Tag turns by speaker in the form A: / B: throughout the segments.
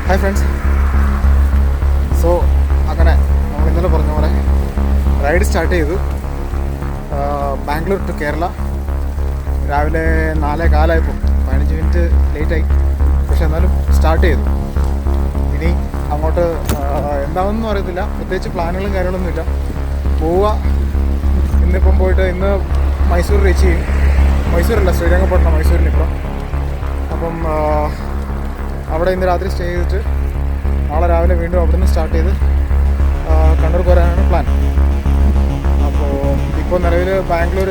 A: Hi friends. So അങ്ങനെ നമ്മൾ ഇന്നലെ പറഞ്ഞ പോലെ റൈഡ് സ്റ്റാർട്ട് ചെയ്തു. ബാംഗ്ലൂർ ടു കേരള. രാവിലെ 4:15 15 മിനിറ്റ് ലേറ്റായി, പക്ഷെ എന്നാലും സ്റ്റാർട്ട് ചെയ്തു. ഇനി അങ്ങോട്ട് എന്താണെന്നൊന്നും അറിയത്തില്ല, പ്രത്യേകിച്ച് പ്ലാനുകളും കാര്യങ്ങളൊന്നുമില്ല. പോവുക, ഇന്നിപ്പം പോയിട്ട് ഇന്ന് മൈസൂർ റീച്ച് ചെയ്യും. മൈസൂരല്ല, ശ്രീരംഗപട്ടണം, മൈസൂരിനിപ്പം. അപ്പം അവിടെ ഇന്ന് രാത്രി സ്റ്റേ ചെയ്തിട്ട് നാളെ രാവിലെ വീണ്ടും അവിടെ നിന്ന് സ്റ്റാർട്ട് ചെയ്ത് കണ്ണൂർ പോരാനാണ് പ്ലാൻ. അപ്പോൾ ഇപ്പോൾ നിലവിൽ ബാംഗ്ലൂർ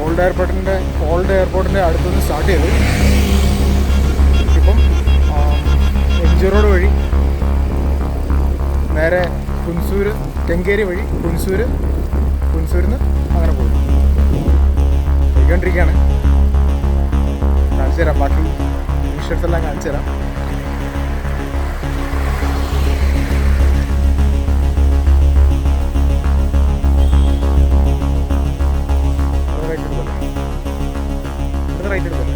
A: ഓൾഡ് എയർപോർട്ടിൻ്റെ അടുത്തുനിന്ന് സ്റ്റാർട്ട് ചെയ്തു. ഇപ്പം MG റോഡ് വഴി നേരെ കുൻസൂർ, കെങ്കേരി വഴി കുൻസൂരിൽ നിന്ന് അങ്ങനെ പോകും. പോയിക്കൊണ്ടിരിക്കുകയാണ്. കാണിച്ചു തരാം, ബാക്കി വിഷ്വൽസ് എല്ലാം കാണിച്ചു തരാം. റൈറ്റ് എടുക്കല്ലേ?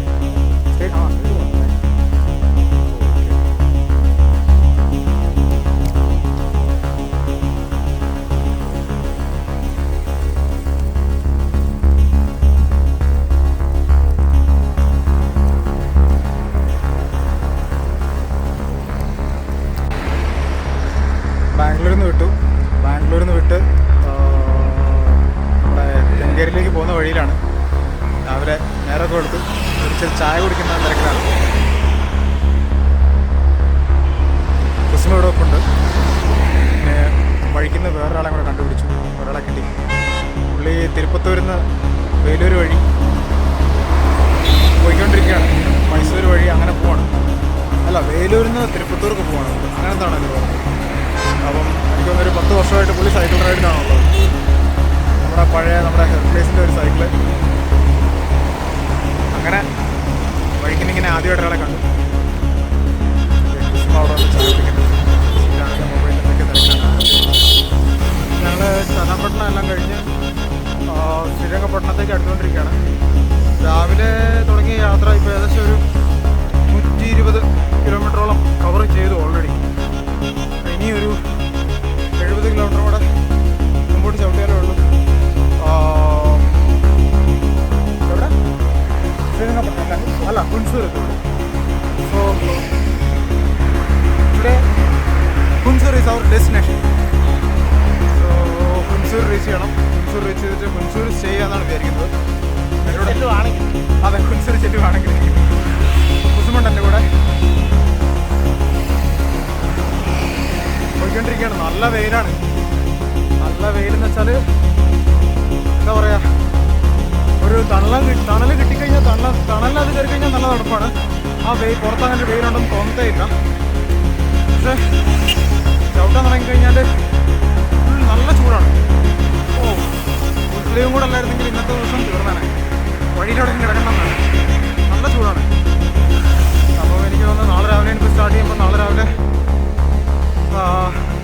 A: ബാംഗ്ലൂരിൽ നിന്ന് വിട്ട് നമ്മുടെ കെങ്കേരിയിലേക്ക് പോകുന്ന വഴിയിലാണ്. രാവിലെ നേരമൊക്കെ എടുത്തു ഒരു ചായ കുടിക്കുന്ന തിരക്കിലാണ്. കുസുമ ഇവിടെ ഒപ്പുണ്ട്. പിന്നെ വഴിക്കുന്ന വേറൊരാളെ കൂടെ കണ്ടുപിടിച്ചു, ഒരാളെ കിട്ടി. പുള്ളി തിരുപ്പത്തൂരിൽ നിന്ന് വേലൂർ വഴി പോയിക്കൊണ്ടിരിക്കുകയാണ്. മൈസൂർ വഴി അങ്ങനെ പോവാണ്. അല്ല, വേലൂരിൽ നിന്ന് തിരുപ്പത്തൂർക്ക് പോവാണ്, അങ്ങനത്താണ് ഇത് പറഞ്ഞത്. അപ്പം എനിക്ക് തോന്നുന്നൊരു 10 വർഷമായിട്ട് പുള്ളി സൈക്കിൾ റൈഡിലാണുള്ളത്. നമ്മുടെ ഹെർക്ലേസിൻ്റെ ഒരു സൈക്കിള്. അങ്ങനെ വഴിക്കിനിങ്ങനെ ആദ്യമായിട്ട് ഒരാളെ കണ്ടു. അവിടെ വന്ന് ചായ കുടിക്കുന്നത് മൊബൈലിലൊക്കെ തിരക്കാണ്. ഞങ്ങൾ ചന്നപ്പട്ടണം എല്ലാം കഴിഞ്ഞ് ശ്രീരംഗപട്ടണത്തേക്ക് അടുത്തുകൊണ്ടിരിക്കുകയാണ്. രാവിലെ തുടങ്ങിയ യാത്ര ഇപ്പോൾ ഏകദേശം ഒരു 120 കിലോമീറ്ററോളം കവർ ചെയ്തു ഓൾറെഡി. ഇനിയൊരു 70 കിലോമീറ്റർ കൂടെ മുമ്പോട്ട് ചവിട്ടിയാലേ ഉള്ളൂ. എവിടെ? ശ്രീരംഗപട്ടണം അല്ല, Coonoor. So today Coonoor is our destination. So Coonoor reach ചെയ്യണം. കുൻസൂർ റീച്ച് ചെയ്തിട്ട് കുൻസൂർ സ്റ്റേ ചെയ്യാമെന്നാണ് വിചാരിക്കുന്നത്. അതെ, കുൻസൂർ ചെല്ലുവാണെങ്കിൽ. കുസുമുണ്ട് എൻ്റെ കൂടെ. പോയിക്കൊണ്ടിരിക്കുകയാണ്. നല്ല വെയിലാണ്. നല്ല വെയിലെന്ന് വെച്ചാൽ എന്താ പറയുക, ഒരു തണൽ കിട്ടിക്കഴിഞ്ഞാൽ തണലത് കയറി കഴിഞ്ഞാൽ നല്ല തണുപ്പാണ്. ആ പുറത്തങ്ങനെ വെയിലുണ്ടെന്ന് തോന്നത്തേ ഇല്ല. പക്ഷേ ചവിട്ടാൻ തുടങ്ങിക്കഴിഞ്ഞാൽ നല്ല ചൂടാണ്. ഉള്ളിയും കൂടെ അല്ലായിരുന്നെങ്കിൽ ഇന്നത്തെ ദിവസം തീർന്നാണ്. വഴിയിലൂടെ കിടക്കണമെന്നാണ്. നല്ല ചൂടാണ്. അപ്പോൾ എനിക്ക് തോന്നുന്നു നാളെ രാവിലെ എനിക്ക് സ്റ്റാർട്ട് ചെയ്യുമ്പോൾ നാളെ രാവിലെ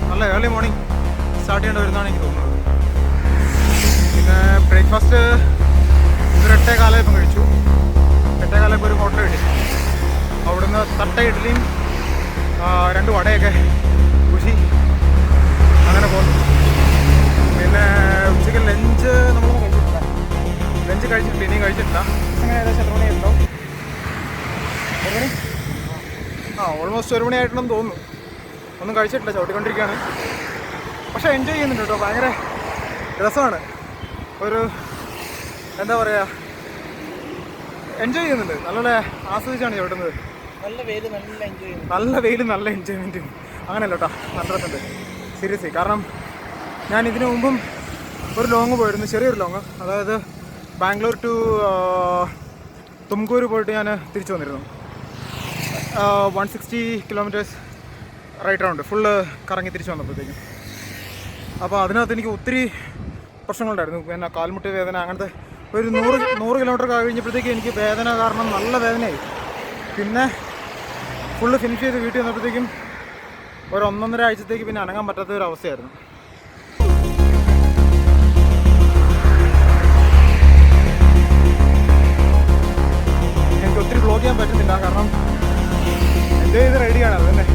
A: നല്ല ഏർലി മോർണിംഗ് സ്റ്റാർട്ട് ചെയ്യേണ്ടി വരുന്നതാണ് എനിക്ക് തോന്നുന്നത്. പിന്നെ ബ്രേക്ക്ഫാസ്റ്റ് ഒരു 8:15 ഇപ്പം കഴിച്ചു. 8:15 ഒരു ഹോട്ടൽ കിട്ടി. അവിടുന്ന് തട്ട ഇഡ്ഡലിയും 2 വടയൊക്കെ കുശി അങ്ങനെ പോകുന്നു. പിന്നെ ഉച്ചയ്ക്ക് ലഞ്ച് നമ്മളൊന്നും കഴിച്ചിട്ടില്ല. ഇനിയും കഴിച്ചിട്ടില്ല. അങ്ങനെ ഏകദേശം എത്ര മണിയായിട്ടുണ്ടോ? 1 മണി. ഓൾമോസ്റ്റ് 1 മണിയായിട്ടുണ്ടെന്ന് തോന്നുന്നു. ഒന്നും കഴിച്ചിട്ടില്ല, ചവിട്ടിക്കൊണ്ടിരിക്കുകയാണ്. പക്ഷേ എൻജോയ് ചെയ്യുന്നുണ്ട് കേട്ടോ. ഭയങ്കര രസമാണ്. ഒരു എന്താ പറയുക, എൻജോയ് ചെയ്യുന്നുണ്ട്. നല്ലപോലെ ആസ്വദിച്ചാണ് ചവിട്ടുന്നത്. നല്ല വെയിൽ നല്ല എൻജോയ്മെൻറ്റും അങ്ങനെയല്ല കേട്ടോ. നല്ല രസമുണ്ട് സീരിയസ്ലി. കാരണം ഞാൻ ഇതിനു മുമ്പും ഒരു ലോങ് പോയിരുന്നു, ചെറിയൊരു ലോങ്. അതായത് ബാംഗ്ലൂർ ടു തുംകൂർ പോയിട്ട് ഞാൻ തിരിച്ചു വന്നിരുന്നു. 160 കിലോമീറ്റേഴ്സ് റൈറ്റ് റൗണ്ട് ഫുള്ള് കറങ്ങി തിരിച്ചു വന്നപ്പോഴത്തേക്കും. അപ്പോൾ അതിനകത്ത് എനിക്ക് ഒത്തിരി പ്രശ്നങ്ങളുണ്ടായിരുന്നു. പിന്നെ കാൽമുട്ട് വേദന, അങ്ങനത്തെ ഒരു 100 കിലോമീറ്റർ കഴിഞ്ഞപ്പോഴത്തേക്കും എനിക്ക് വേദന കാരണം നല്ല വേദനയായി. പിന്നെ ഫുള്ള് ഫിനിഷ് ചെയ്ത് വീട്ടിൽ വന്നപ്പോഴത്തേക്കും ഒരു 1.5 ആഴ്ചത്തേക്ക് പിന്നെ അനങ്ങാൻ പറ്റാത്ത ഒരു അവസ്ഥയായിരുന്നു. എനിക്ക് ഒത്തിരി വ്ലോഗ് ചെയ്യാൻ പറ്റുന്നില്ല, കാരണം എൻജോയ് ചെയ്ത് റൈഡ് ചെയ്യണം. അത് തന്നെ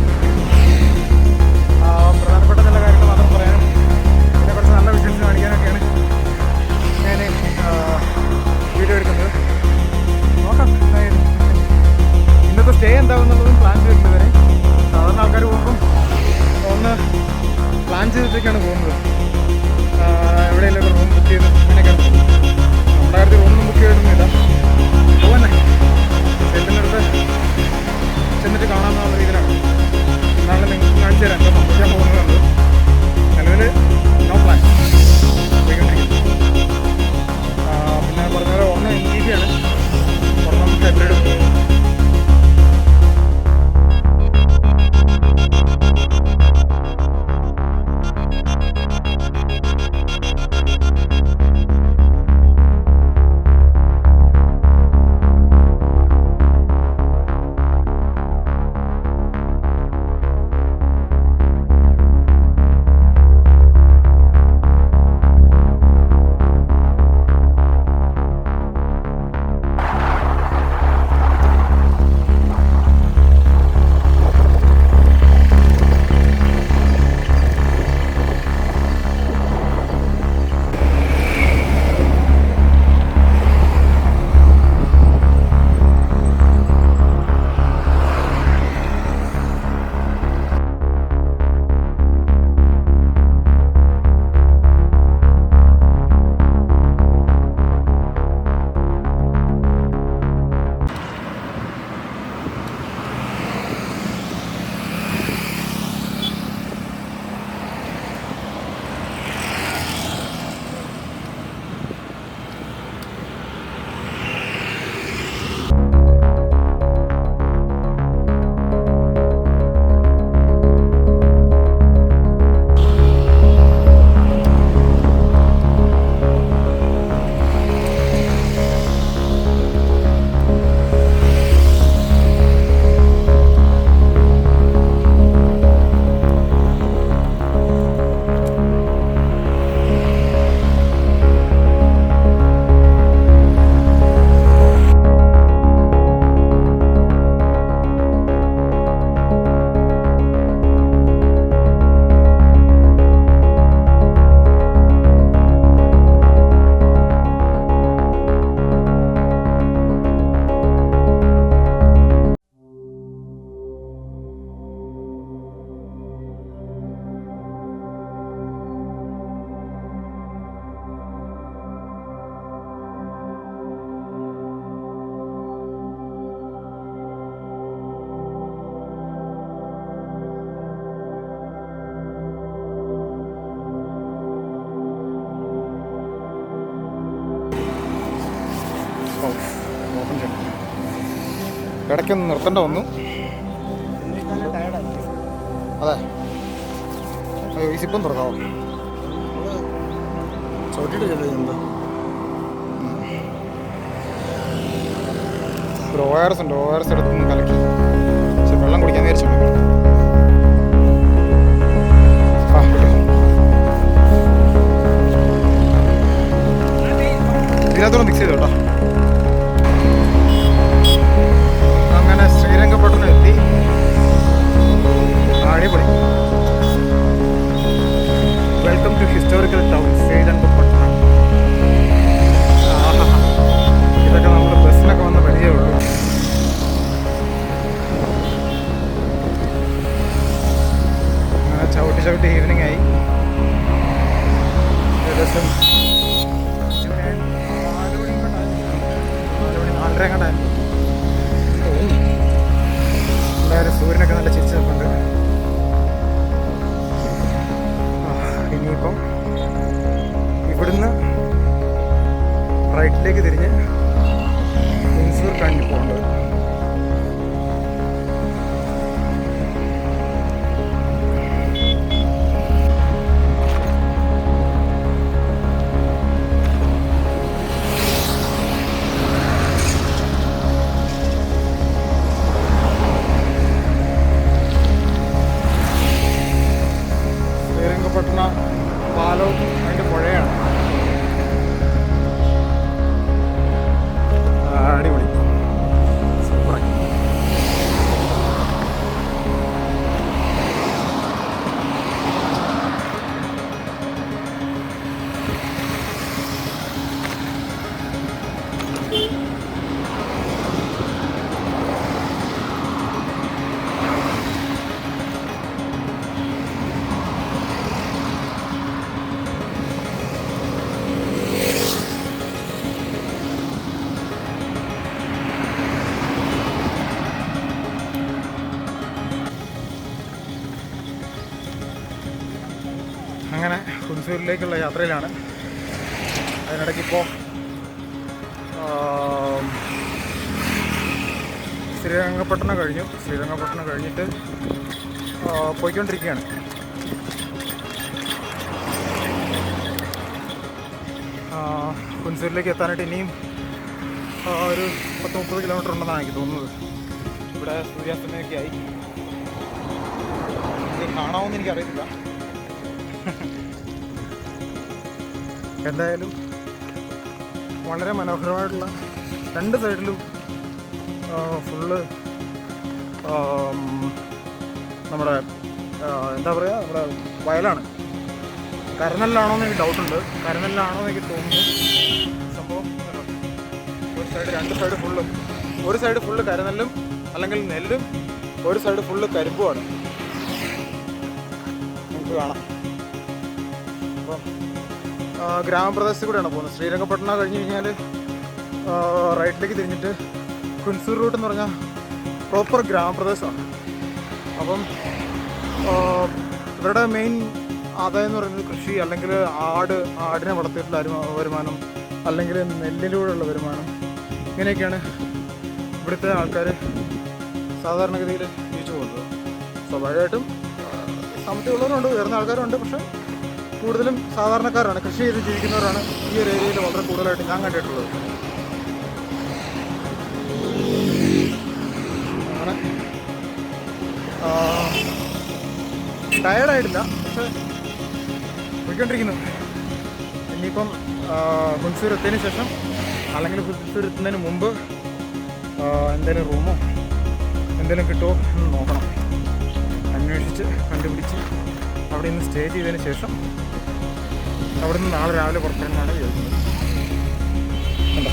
A: ഓപ്പൺ ചെയ്യണം. ഇടയ്ക്കൊന്ന് നിർത്തേണ്ട വന്നു. അതെ, ഈ സിപ്പം തുറക്കാവോ? ചവിട്ടിയിട്ട് ചെല്ലുന്നത് ഒരു ORS ഉണ്ട്. ORS എടുത്തൊന്ന് കലക്കി പക്ഷെ വെള്ളം കുടിക്കാൻ നേരിച്ചുണ്ട്. ഇതിനകത്തോടെ മിക്സ് ചെയ്തു കേട്ടോ. അങ്ങനെ ശ്രീരംഗപട്ടണം എത്തി. അടിപൊളി. Welcome to historical town Srirangapatna. ഇതൊക്കെ നമ്മൾ ബസ്സിനൊക്കെ വന്ന പരിചയമുള്ളൂ. അങ്ങനെ ചവിട്ടി ഈവനിങ് ആയി. ഏകദേശം 4:30 കണ്ടായിരുന്നു. എന്തായാലും സൂര്യനൊക്കെ നല്ല ചിരിച്ച് നിൽക്കുന്നുണ്ട്. ഇനിയിപ്പം ഇവിടുന്ന് റൈറ്റിലേക്ക് തിരിഞ്ഞ് മൈസൂർ കഴിഞ്ഞ് പോകേണ്ടത്. ശ്രീരംഗപട്ടണ പാലവും അതിൻ്റെ പുഴയാണ്. അടിപൊളി, സൂപ്പറായി. അങ്ങനെ ഹുൻസൂരിലേക്കുള്ള യാത്രയിലാണ്. അതിനിടയ്ക്ക് ഇപ്പോൾ ശ്രീരംഗപട്ടണം കഴിഞ്ഞു. ശ്രീരംഗപട്ടണം കഴിഞ്ഞിട്ട് പോയിക്കൊണ്ടിരിക്കുകയാണ്. ഹുൻസൂരിലേക്ക് എത്താനായിട്ട് ഇനിയും ഒരു 10-30 കിലോമീറ്റർ ഉണ്ടെന്നാണ് എനിക്ക് തോന്നുന്നത്. ഇവിടെ സൂര്യാസ്തമയമൊക്കെ ആയി. ഇത് കാണാമെന്ന് എനിക്കറിയത്തില്ല. എന്തായാലും വളരെ മനോഹരമായിട്ടുള്ള രണ്ട് സൈഡിലും ഫുള്ള് നമ്മുടെ എന്താ പറയുക, നമ്മുടെ വയലാണ്. കരനെല്ലാണോ എന്ന് എനിക്ക് ഡൗട്ടുണ്ട്. കരനെല്ലാണോ എന്ന് എനിക്ക് തോന്നുന്നു. സംഭവം ഒരു സൈഡ്, രണ്ട് സൈഡ് ഫുള്ള്, ഒരു സൈഡ് ഫുള്ള് കരനെല്ലും അല്ലെങ്കിൽ നെല്ലും, ഒരു സൈഡ് ഫുള്ള് കരിമ്പുമാണ്. നമുക്ക് കാണാം. അപ്പം ഗ്രാമപ്രദേശത്ത് കൂടെയാണ് പോകുന്നത്. ശ്രീരംഗപട്ടണം കഴിഞ്ഞ് കഴിഞ്ഞാൽ റൈറ്റിലേക്ക് തിരിഞ്ഞിട്ട് ഹുൻസൂർ റൂട്ട് എന്ന് പറഞ്ഞാൽ പ്രോപ്പർ ഗ്രാമപ്രദേശമാണ്. അപ്പം ഇവരുടെ മെയിൻ ആദായം എന്ന് പറയുന്നത് കൃഷി, അല്ലെങ്കിൽ ആടിനെ വളർത്തിയിട്ടുള്ള വരുമാനം, അല്ലെങ്കിൽ നെല്ലിലൂടെയുള്ള വരുമാനം. ഇങ്ങനെയൊക്കെയാണ് ഇവിടുത്തെ ആൾക്കാർ സാധാരണഗതിയിൽ ജീവിച്ചു പോകുന്നത്. സ്വാഭാവികമായിട്ടും സാമ്പത്തികമുള്ളവരുണ്ട്, ഉയർന്ന ആൾക്കാരുണ്ട്. പക്ഷേ കൂടുതലും സാധാരണക്കാരാണ്, കൃഷി ചെയ്ത് ജീവിക്കുന്നവരാണ് ഈ ഒരു ഏരിയയിൽ വളരെ കൂടുതലായിട്ട് ഞാൻ കണ്ടിട്ടുള്ളത്. അങ്ങനെ ടയേർഡായിട്ടില്ല, പക്ഷേ പോയിക്കൊണ്ടിരിക്കുന്നു. ഇനിയിപ്പം ഹുൻസൂർ എത്തിയതിന് ശേഷം, അല്ലെങ്കിൽ ഹുൻസൂർ എത്തുന്നതിന് മുമ്പ് എന്തെങ്കിലും റൂമോ എന്തെങ്കിലും കിട്ടുമോ എന്ന് നോക്കണം. അന്വേഷിച്ച് കണ്ടുപിടിച്ച് അവിടെ നിന്ന് സ്റ്റേ ചെയ്തതിന് ശേഷം അവിടെ നിന്ന് നാളെ രാവിലെ പുറപ്പെടാനാണ് വിചാരിക്കുന്നത്. കണ്ടോ,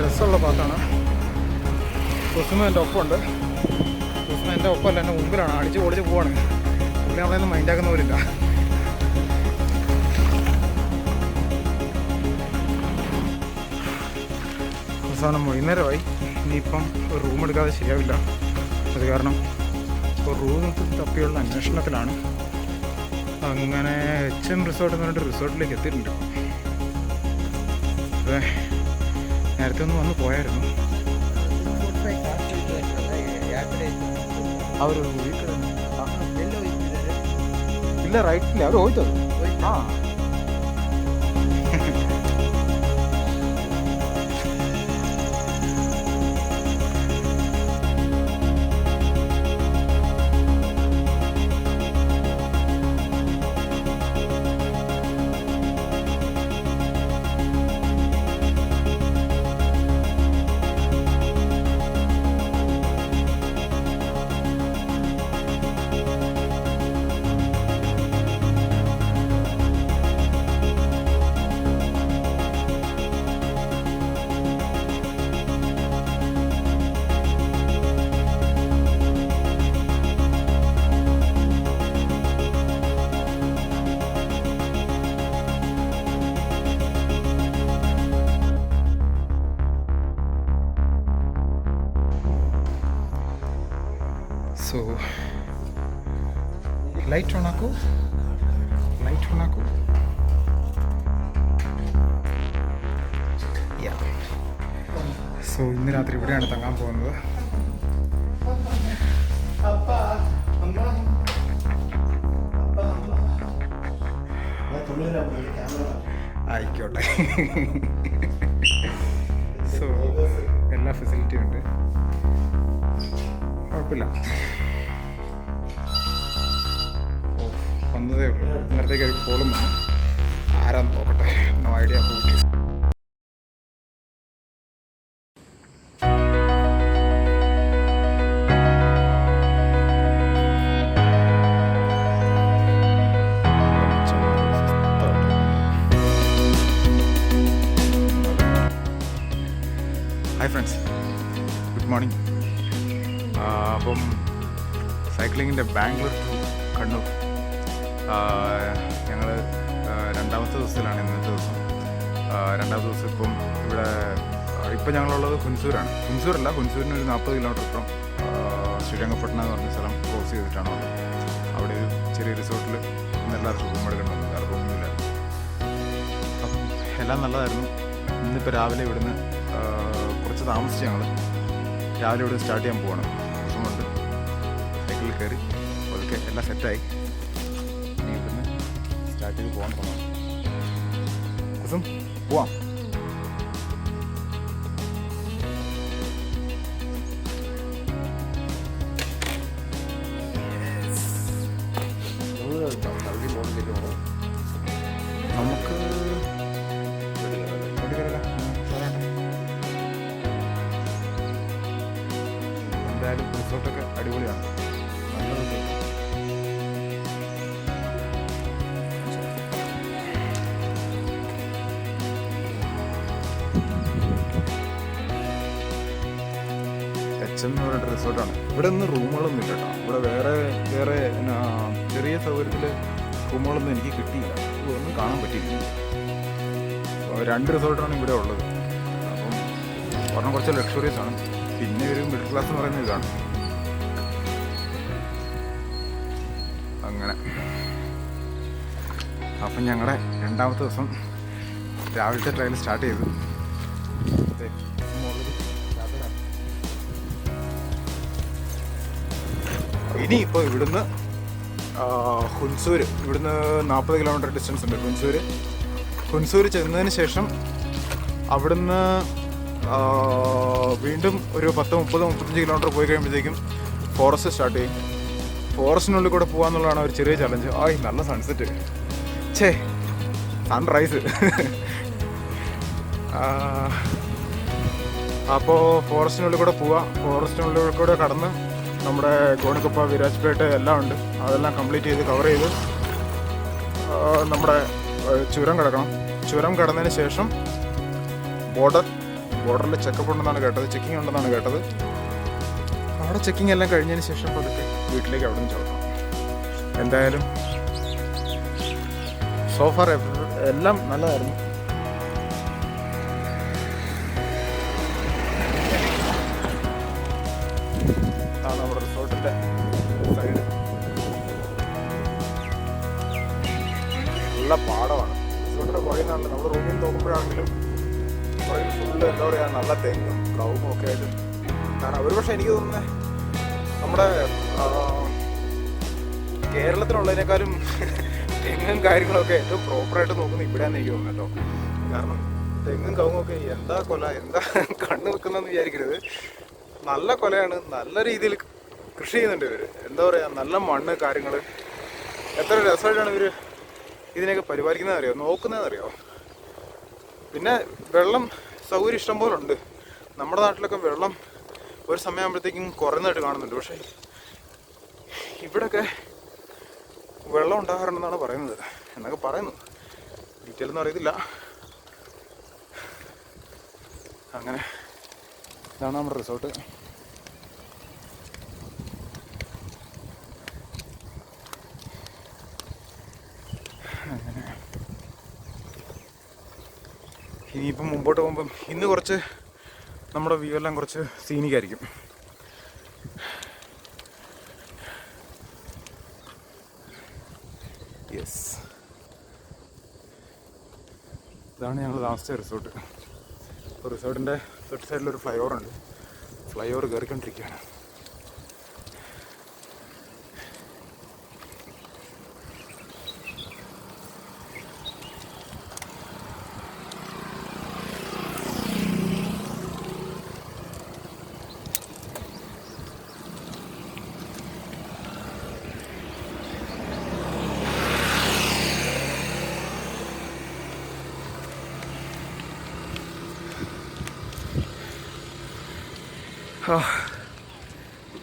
A: രസമുള്ള പാട്ടാണ്. കുസുമ എൻ്റെ ഒപ്പമുണ്ട്. കുസുമ എൻ്റെ ഒപ്പമല്ല, എൻ്റെ മുമ്പിലാണ്. അടിച്ച് ഓടിച്ച് പോവാണ്. പുള്ളി നമ്മളെയൊന്നും മൈൻഡാക്കുന്ന പോലില്ല. അവസാനം വൈകുന്നേരമായി. ഇനിയിപ്പം ഒരു റൂം എടുക്കാതെ ശരിയാവില്ല. അത് കാരണം ഇപ്പോൾ റൂം തപ്പിയുള്ള അന്വേഷണത്തിലാണ്. അങ്ങനെ HM റിസോർട്ട് എന്ന് പറഞ്ഞിട്ട് റിസോർട്ടിലേക്ക് എത്തിയിട്ടുണ്ട്. അതെ, നേരത്തെ ഒന്ന് വന്ന് പോയായിരുന്നു. ಅವರು ಇಲ್ಲ ರೈಟ್ ಇಲ್ಲ ಅವರು ಹೋಯ್ತು. ಹಾಂ ಸೊ ಲೈಟ್ ಆನ್ ಹಾಕು. സോ ഇന്ന് രാത്രി ഇവിടെയാണ് തങ്ങാൻ പോകുന്നത്. ആയിക്കോട്ടെ. സോ എല്ലാ ഫെസിലിറ്റിയും ഉണ്ട്, കുഴപ്പമില്ല. വന്നതേ ഉള്ളൂ. ഇന്നലത്തേക്ക് ഒരു കോളും വന്നു. ആരാന്ന് നോക്കട്ടെ. No idea who it is. Hi friends, good morning. അപ്പം സൈക്ലിങ്ങിൻ്റെ ബാംഗ്ലൂർ ടു കണ്ണൂർ ഞങ്ങൾ രണ്ടാമത്തെ ദിവസത്തിലാണ്. ഇന്നത്തെ ദിവസം രണ്ടാമത്തെ ദിവസം. ഇപ്പം ഞങ്ങളുള്ളത് ഹുൻസൂരാണ്. ഹുൻസൂരിന് ഒരു 40 കിലോമീറ്റർ ഇപ്പം ശ്രീരംഗപട്ടണം എന്ന് പറഞ്ഞ സ്ഥലം ക്രോസ് ചെയ്തിട്ടാണ് ഉള്ളത്. അവിടെ ഒരു ചെറിയ റിസോർട്ടിൽ എല്ലാവർക്കും റൂം എടുക്കണമെന്ന്, വേറെ റൂമില്ലായിരുന്നു. അപ്പം എല്ലാം നല്ലതായിരുന്നു. ഇന്നിപ്പോൾ രാവിലെ ഇവിടുന്ന് കുറച്ച് താമസിച്ച് ഞങ്ങൾ രാവിലെ ഇവിടെ സ്റ്റാർട്ട് ചെയ്യാൻ പോവാണ്. ദിവസമുണ്ട് സൈക്കിളിൽ കയറി അതൊക്കെ എല്ലാം സെറ്റായി. ഇനി ഇവിടുന്ന് സ്റ്റാർട്ട് ചെയ്ത് പോകാൻ തോന്നാം. ദിവസം പോവാം. നമുക്ക് എന്തായാലും റിസോർട്ടൊക്കെ അടിപൊളിയാണ്, നല്ല റിസോർട്ട്. HM എന്ന് പറഞ്ഞിട്ട് റിസോർട്ടാണ്. ഇവിടെ ഒന്നും റൂമുകളൊന്നും ഇല്ല കേട്ടോ. ഇവിടെ വേറെ ചെറിയ സൗകര്യത്തിൽ റൂമുകളൊന്നും എനിക്ക് കിട്ടിയില്ല. ഒന്നും കാണാൻ പറ്റിയില്ല. 2 റിസോർട്ടാണ് ഇവിടെ ഉള്ളത്. അപ്പം ഒരെണ്ണം കുറച്ച് ലക്ഷറീസ് ആണ്, പിന്നെ ഒരു മിഡിൽ ക്ലാസ് എന്ന് പറയുന്ന ഇതാണ്. അങ്ങനെ അപ്പം ഞങ്ങളുടെ രണ്ടാമത്തെ ദിവസം രാവിലത്തെ ട്രെയിൻ സ്റ്റാർട്ട് ചെയ്തു. ഇനിയിപ്പോൾ ഇവിടുന്ന് ഹുൻസൂർ, ഇവിടുന്ന് 40 കിലോമീറ്റർ ഡിസ്റ്റൻസ് ഉണ്ട് ഹുൻസൂർ ചെന്നതിന് ശേഷം അവിടുന്ന് വീണ്ടും ഒരു 10-35 കിലോമീറ്റർ പോയി കഴിയുമ്പോഴത്തേക്കും ഫോറസ്റ്റ് സ്റ്റാർട്ട് ചെയ്യും. ഫോറസ്റ്റിനുള്ളിൽ കൂടെ പോകാമെന്നുള്ളതാണ് ഒരു ചെറിയ ചലഞ്ച്. നല്ല സൺസെറ്റ്, സൺറൈസ്. അപ്പോൾ ഫോറസ്റ്റിനുള്ളിൽ കൂടെ പോവാം. ഫോറസ്റ്റിനുള്ളിൽ കൂടെ കടന്ന് നമ്മുടെ ഗോണിക്കുപ്പ, വിരാജ്പേട്ട് എല്ലാം ഉണ്ട്. അതെല്ലാം കംപ്ലീറ്റ് ചെയ്ത് കവർ ചെയ്ത് നമ്മുടെ ചുരം കിടക്കണം. ചുരം കടന്നതിന് ശേഷം ബോർഡറിൽ ചെക്കപ്പ് ഉണ്ടെന്നാണ് കേട്ടത്, ചെക്കിങ് ഉണ്ടെന്നാണ് കേട്ടത്. അവിടെ ചെക്കിങ് എല്ലാം കഴിഞ്ഞതിന് ശേഷം പതുക്കെ വീട്ടിലേക്ക് അവിടെ നിന്ന് ചവിട്ടണം. എന്തായാലും സോഫാർ എല്ലാം നല്ലതായിരുന്നു. നല്ല പാടമാണ്. റിസോർട്ടിൻ്റെ പുറകിൽ നിന്നാണ് നമ്മൾ റൂമിൽ നോക്കുമ്പോഴാണെങ്കിലും പുറകിൽ ഫുള്ള് എന്താ പറയുക നല്ല തെങ്ങും കവുങ്ങും ഒക്കെ ആയിട്ട്. കാരണം ഒരുപക്ഷെ എനിക്ക് തോന്നുന്നത് നമ്മുടെ കേരളത്തിലുള്ളതിനേക്കാളും തെങ്ങും കാര്യങ്ങളൊക്കെ ഏറ്റവും പ്രോപ്പറായിട്ട് നോക്കുന്നത് ഇവിടെയാണെന്ന് എനിക്ക് തോന്നുന്നു കേട്ടോ. കാരണം തെങ്ങും കവുങ്ങൊക്കെ എന്താ കൊല, എന്താ കണ്ണു വെക്കുന്നതെന്ന് വിചാരിക്കരുത്. നല്ല കൊലയാണ്. നല്ല രീതിയിൽ കൃഷി ചെയ്യുന്നുണ്ട് ഇവർ. എന്താ പറയുക, നല്ല മണ്ണ് കാര്യങ്ങൾ. എത്ര രസമായിട്ടാണ് ഇവർ ഇതിനെയൊക്കെ പരിപാലിക്കുന്നതെന്നറിയോ, നോക്കുന്നതെന്നറിയോ. പിന്നെ വെള്ളം സൗകര്യം ഇഷ്ടം പോലെ ഉണ്ട്. നമ്മുടെ നാട്ടിലൊക്കെ വെള്ളം ഒരു സമയമാകുമ്പോഴത്തേക്കും കുറഞ്ഞതായിട്ട് കാണുന്നുണ്ട്. പക്ഷേ ഇവിടെയൊക്കെ വെള്ളം ഉണ്ടാകാറുണ്ടെന്നാണ് പറയുന്നത്, എന്നൊക്കെ പറയുന്നു. ഡീറ്റെയിൽ ഒന്നും അറിയത്തില്ല. അങ്ങനെ ഇതാണ് നമ്മുടെ റിസോർട്ട്. അങ്ങനെ ഇനിയിപ്പം മുമ്പോട്ട് പോകുമ്പം ഇന്ന് കുറച്ച് നമ്മുടെ വ്യൂ എല്ലാം കുറച്ച് സീനിക്കായിരിക്കും. യെസ്, ഇതാണ് ഞങ്ങൾ താമസിച്ച റിസോർട്ട്. ഇപ്പോൾ റിസോർട്ടിൻ്റെ തൊട്ട് സൈഡിലൊരു ഫ്ലൈ ഓവർ ഉണ്ട്. ഫ്ലൈ ഓവർ കയറിക്കൊണ്ടിരിക്കുകയാണ്.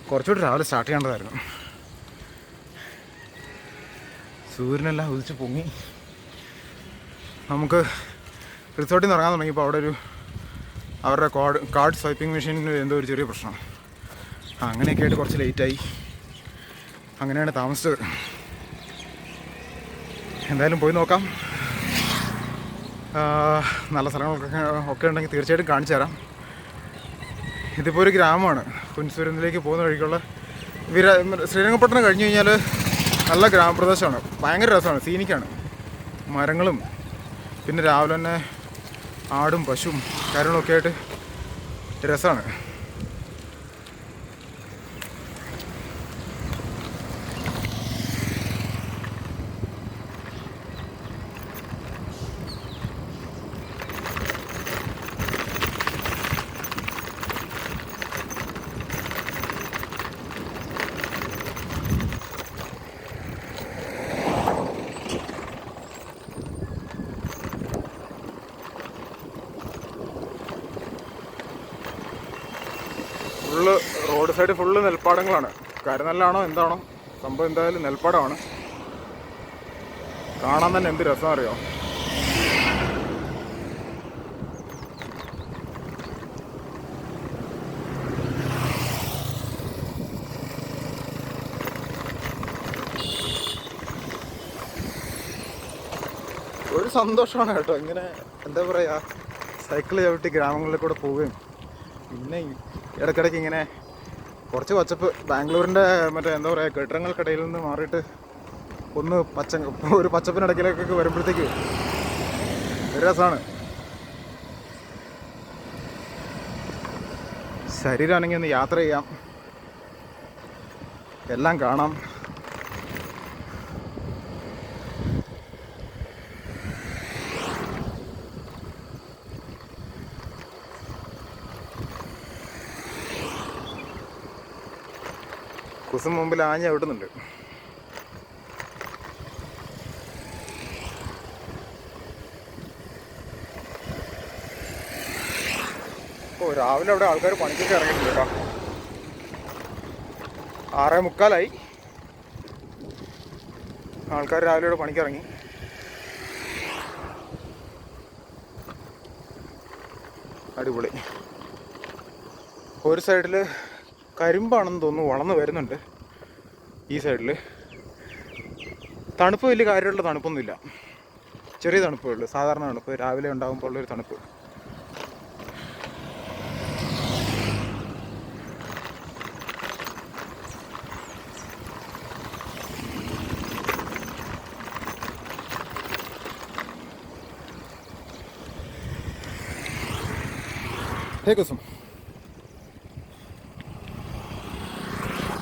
A: കുറച്ചുകൂടി രാവിലെ സ്റ്റാർട്ട് ചെയ്യേണ്ടതായിരുന്നു. സൂര്യനെല്ലാം ഉദിച്ച് പൊങ്ങി. നമുക്ക് റിസോർട്ടിൽ നിന്ന് ഇറങ്ങാൻ തുടങ്ങിയപ്പോൾ അവിടെ അവരുടെ കാർഡ് സ്വൈപ്പിംഗ് മെഷീനിന് എന്തോ ഒരു ചെറിയ പ്രശ്നം. അങ്ങനെയൊക്കെ ആയിട്ട് കുറച്ച് ലേറ്റായി. അങ്ങനെയാണ് താമസിച്ചത്. എന്തായാലും പോയി നോക്കാം. നല്ല സ്ഥലങ്ങളൊക്കെ ഉണ്ടെങ്കിൽ തീർച്ചയായിട്ടും കാണിച്ചു തരാം. ഇതിപ്പോൾ ഒരു ഗ്രാമമാണ്. കുൻസുരനിലേക്ക് പോകുന്ന വഴിക്കുള്ള ശ്രീരംഗപട്ടണം കഴിഞ്ഞ് കഴിഞ്ഞാൽ നല്ല ഗ്രാമപ്രദേശമാണ്. ഭയങ്കര രസമാണ്, സീനിക്കാണ്. മരങ്ങളും പിന്നെ രാവിലെ തന്നെ ആടും പശുവും കാര്യങ്ങളൊക്കെ ആയിട്ട് രസമാണ്. ഫുള്ള് റോഡ് സൈഡ് ഫുള്ള് നെൽപ്പാടങ്ങളാണ്. കരുനെല്ലാണോ എന്താണോ സംഭവം, എന്തായാലും നെൽപ്പാടമാണ്. കാണാൻ തന്നെ എന്ത് രസം അറിയോ. ഒരു സന്തോഷമാണ് കേട്ടോ ഇങ്ങനെ എന്താ പറയുക, സൈക്കിൾ ചവിട്ടി ഗ്രാമങ്ങളിൽ കൂടെ പോവുകയും പിന്നെ ഇടയ്ക്കിടയ്ക്ക് ഇങ്ങനെ കുറച്ച് പച്ചപ്പ്. ബാംഗ്ലൂരിൻ്റെ മറ്റേ എന്താ പറയുക കെട്ടിടങ്ങൾക്കിടയിൽ നിന്ന് മാറിയിട്ട് ഒരു പച്ചപ്പിനിടയ്ക്കിലേക്കൊക്കെ വരുമ്പോഴത്തേക്ക് ഒരു രസമാണ്. ശരീരമാണെങ്കിൽ ഒന്ന് യാത്ര ചെയ്യാം, എല്ലാം കാണാം. കുസും മുമ്പിൽ ആഞ്ഞ വിടുന്നുണ്ട്. ഓ, രാവിലെ അവിടെ ആൾക്കാർ പണിക്കൊക്കെ ഇറങ്ങിയിട്ടുണ്ട് കേട്ടോ. 6:45 ആൾക്കാർ രാവിലെ ഇവിടെ പണിക്കിറങ്ങി. അടിപൊളി. ഒരു സൈഡിൽ കരിമ്പാണെന്ന് തോന്നുന്നു വളർന്ന് വരുന്നുണ്ട്. ഈ സൈഡിൽ തണുപ്പ് വലിയ കാര്യമുള്ള തണുപ്പൊന്നുമില്ല, ചെറിയ തണുപ്പേ ഉള്ളൂ. സാധാരണ തണുപ്പ് രാവിലെ ഉണ്ടാകുമ്പോൾ ഉള്ളൊരു തണുപ്പ്. ഹേ കുസും.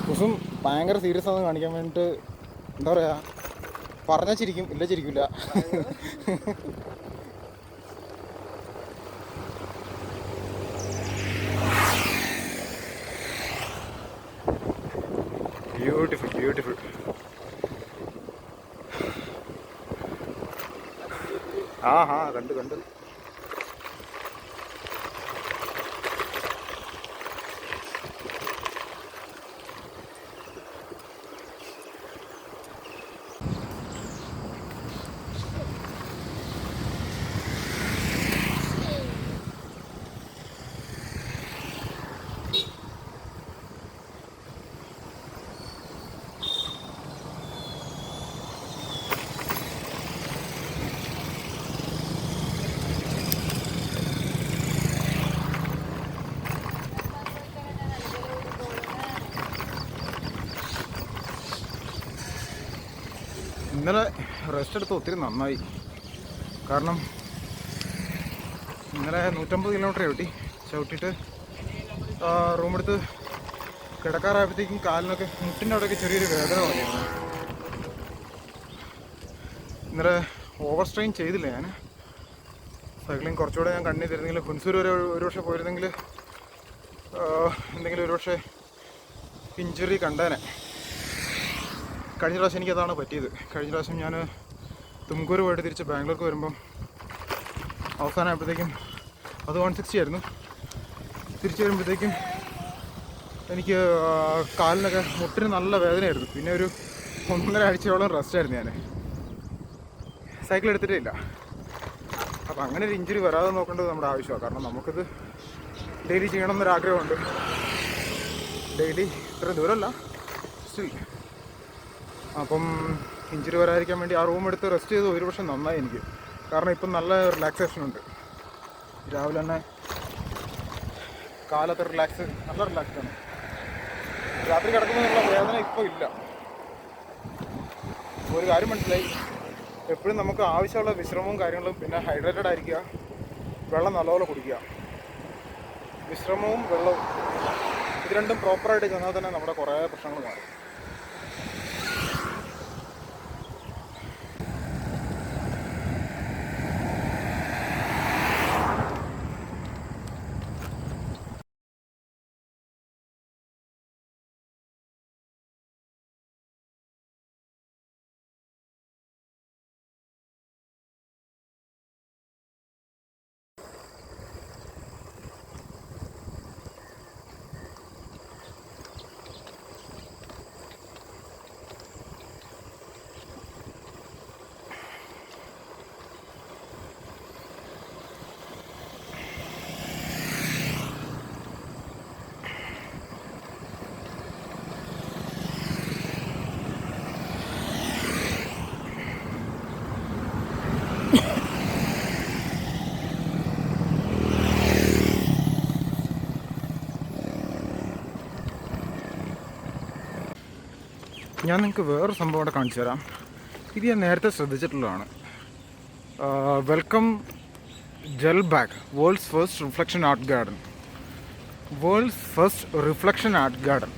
A: കുസും ഭയങ്കര സീരിയസ് ആണെന്ന് കാണിക്കാൻ വേണ്ടിയിട്ട് എന്താ പറയുക, പറഞ്ഞാൽ ചിരിക്കും, ഇല്ല ചിരിക്കില്ല. Beautiful beautiful. ആ ഹാ കണ്ടു കണ്ടു. ഇന്നലെ റെസ്റ്റ് എടുത്ത് ഒത്തിരി നന്നായി. കാരണം ഇന്നലെ 150 കിലോമീറ്റർ ചവിട്ടിയിട്ട് റൂമെടുത്ത് കിടക്കാറായപ്പോഴത്തേക്കും കാലിനൊക്കെ മുട്ടിൻ്റെ അവിടെയൊക്കെ ചെറിയൊരു വേദന വന്നിരുന്നു. ഇന്നലെ ഓവർ സ്ട്രെയിൻ ചെയ്തില്ല ഞാൻ. സൈക്ലിംഗ് കുറച്ചുകൂടെ ഞാൻ കണ്ണി തരുന്നെങ്കിൽ ഹുൻസൂർ വരെ ഒരു പക്ഷേ പോയിരുന്നെങ്കിൽ എന്തെങ്കിലും ഒരു പക്ഷേ ഇഞ്ചുറി കണ്ടേനെ. കഴിഞ്ഞ പ്രാവശ്യം എനിക്കതാണ് പറ്റിയത്. കഴിഞ്ഞ പ്രാവശ്യം ഞാൻ തുംകൂർ പോയിട്ട് തിരിച്ച് ബാംഗ്ലൂർക്ക് വരുമ്പം അവസാനമായപ്പോഴത്തേക്കും അത് 160 ആയിരുന്നു. തിരിച്ച് വരുമ്പോഴത്തേക്കും എനിക്ക് കാലിനൊക്കെ മുട്ടിന് നല്ല വേദനയായിരുന്നു. പിന്നെ ഒരു 1.5 ആഴ്ചയോളം റെസ്റ്റായിരുന്നു ഞാൻ. സൈക്കിൾ എടുത്തിട്ടേ ഇല്ല. അപ്പോൾ അങ്ങനെ ഒരു ഇഞ്ചുറി വരാതെ നോക്കേണ്ടത് നമ്മുടെ ആവശ്യമാണ്. കാരണം നമുക്കിത് ഡെയിലി ചെയ്യണം എന്നൊരാഗ്രഹമുണ്ട്. ഡെയിലി ഇത്ര ദൂരമല്ല, സ്റ്റിൽ. അപ്പം ഇഞ്ചുറി വരാതിരിക്കാൻ വേണ്ടി ആ റൂം എടുത്ത് റെസ്റ്റ് ചെയ്ത് ഒരു പക്ഷേ നന്നായി എനിക്ക്. കാരണം ഇപ്പം നല്ല റിലാക്സേഷൻ ഉണ്ട്. രാവിലെ തന്നെ കാലത്ത് നല്ല റിലാക്സാണ്. രാത്രി കിടക്കുന്നതിനുള്ള വേദന ഇപ്പോൾ ഇല്ല. ഒരു കാര്യം മനസ്സിലായി, എപ്പോഴും നമുക്ക് ആവശ്യമുള്ള വിശ്രമവും കാര്യങ്ങളും, പിന്നെ ഹൈഡ്രേറ്റഡ് ആയിരിക്കുക, വെള്ളം നല്ലപോലെ കുടിക്കുക. വിശ്രമവും വെള്ളവും ഇത് രണ്ടും പ്രോപ്പറായിട്ട് ചെന്നാൽ തന്നെ നമ്മുടെ കുറേ പ്രശ്നങ്ങൾ മാറും. ഞാൻ നിങ്ങൾക്ക് വേറൊരു സംഭവം കൂടെ കാണിച്ചു തരാം. ഇത് ഞാൻ നേരത്തെ ശ്രദ്ധിച്ചിട്ടുള്ളതാണ്. വെൽക്കം ജെൽ ബാഗ്, world's first reflection art garden. World's first reflection art garden.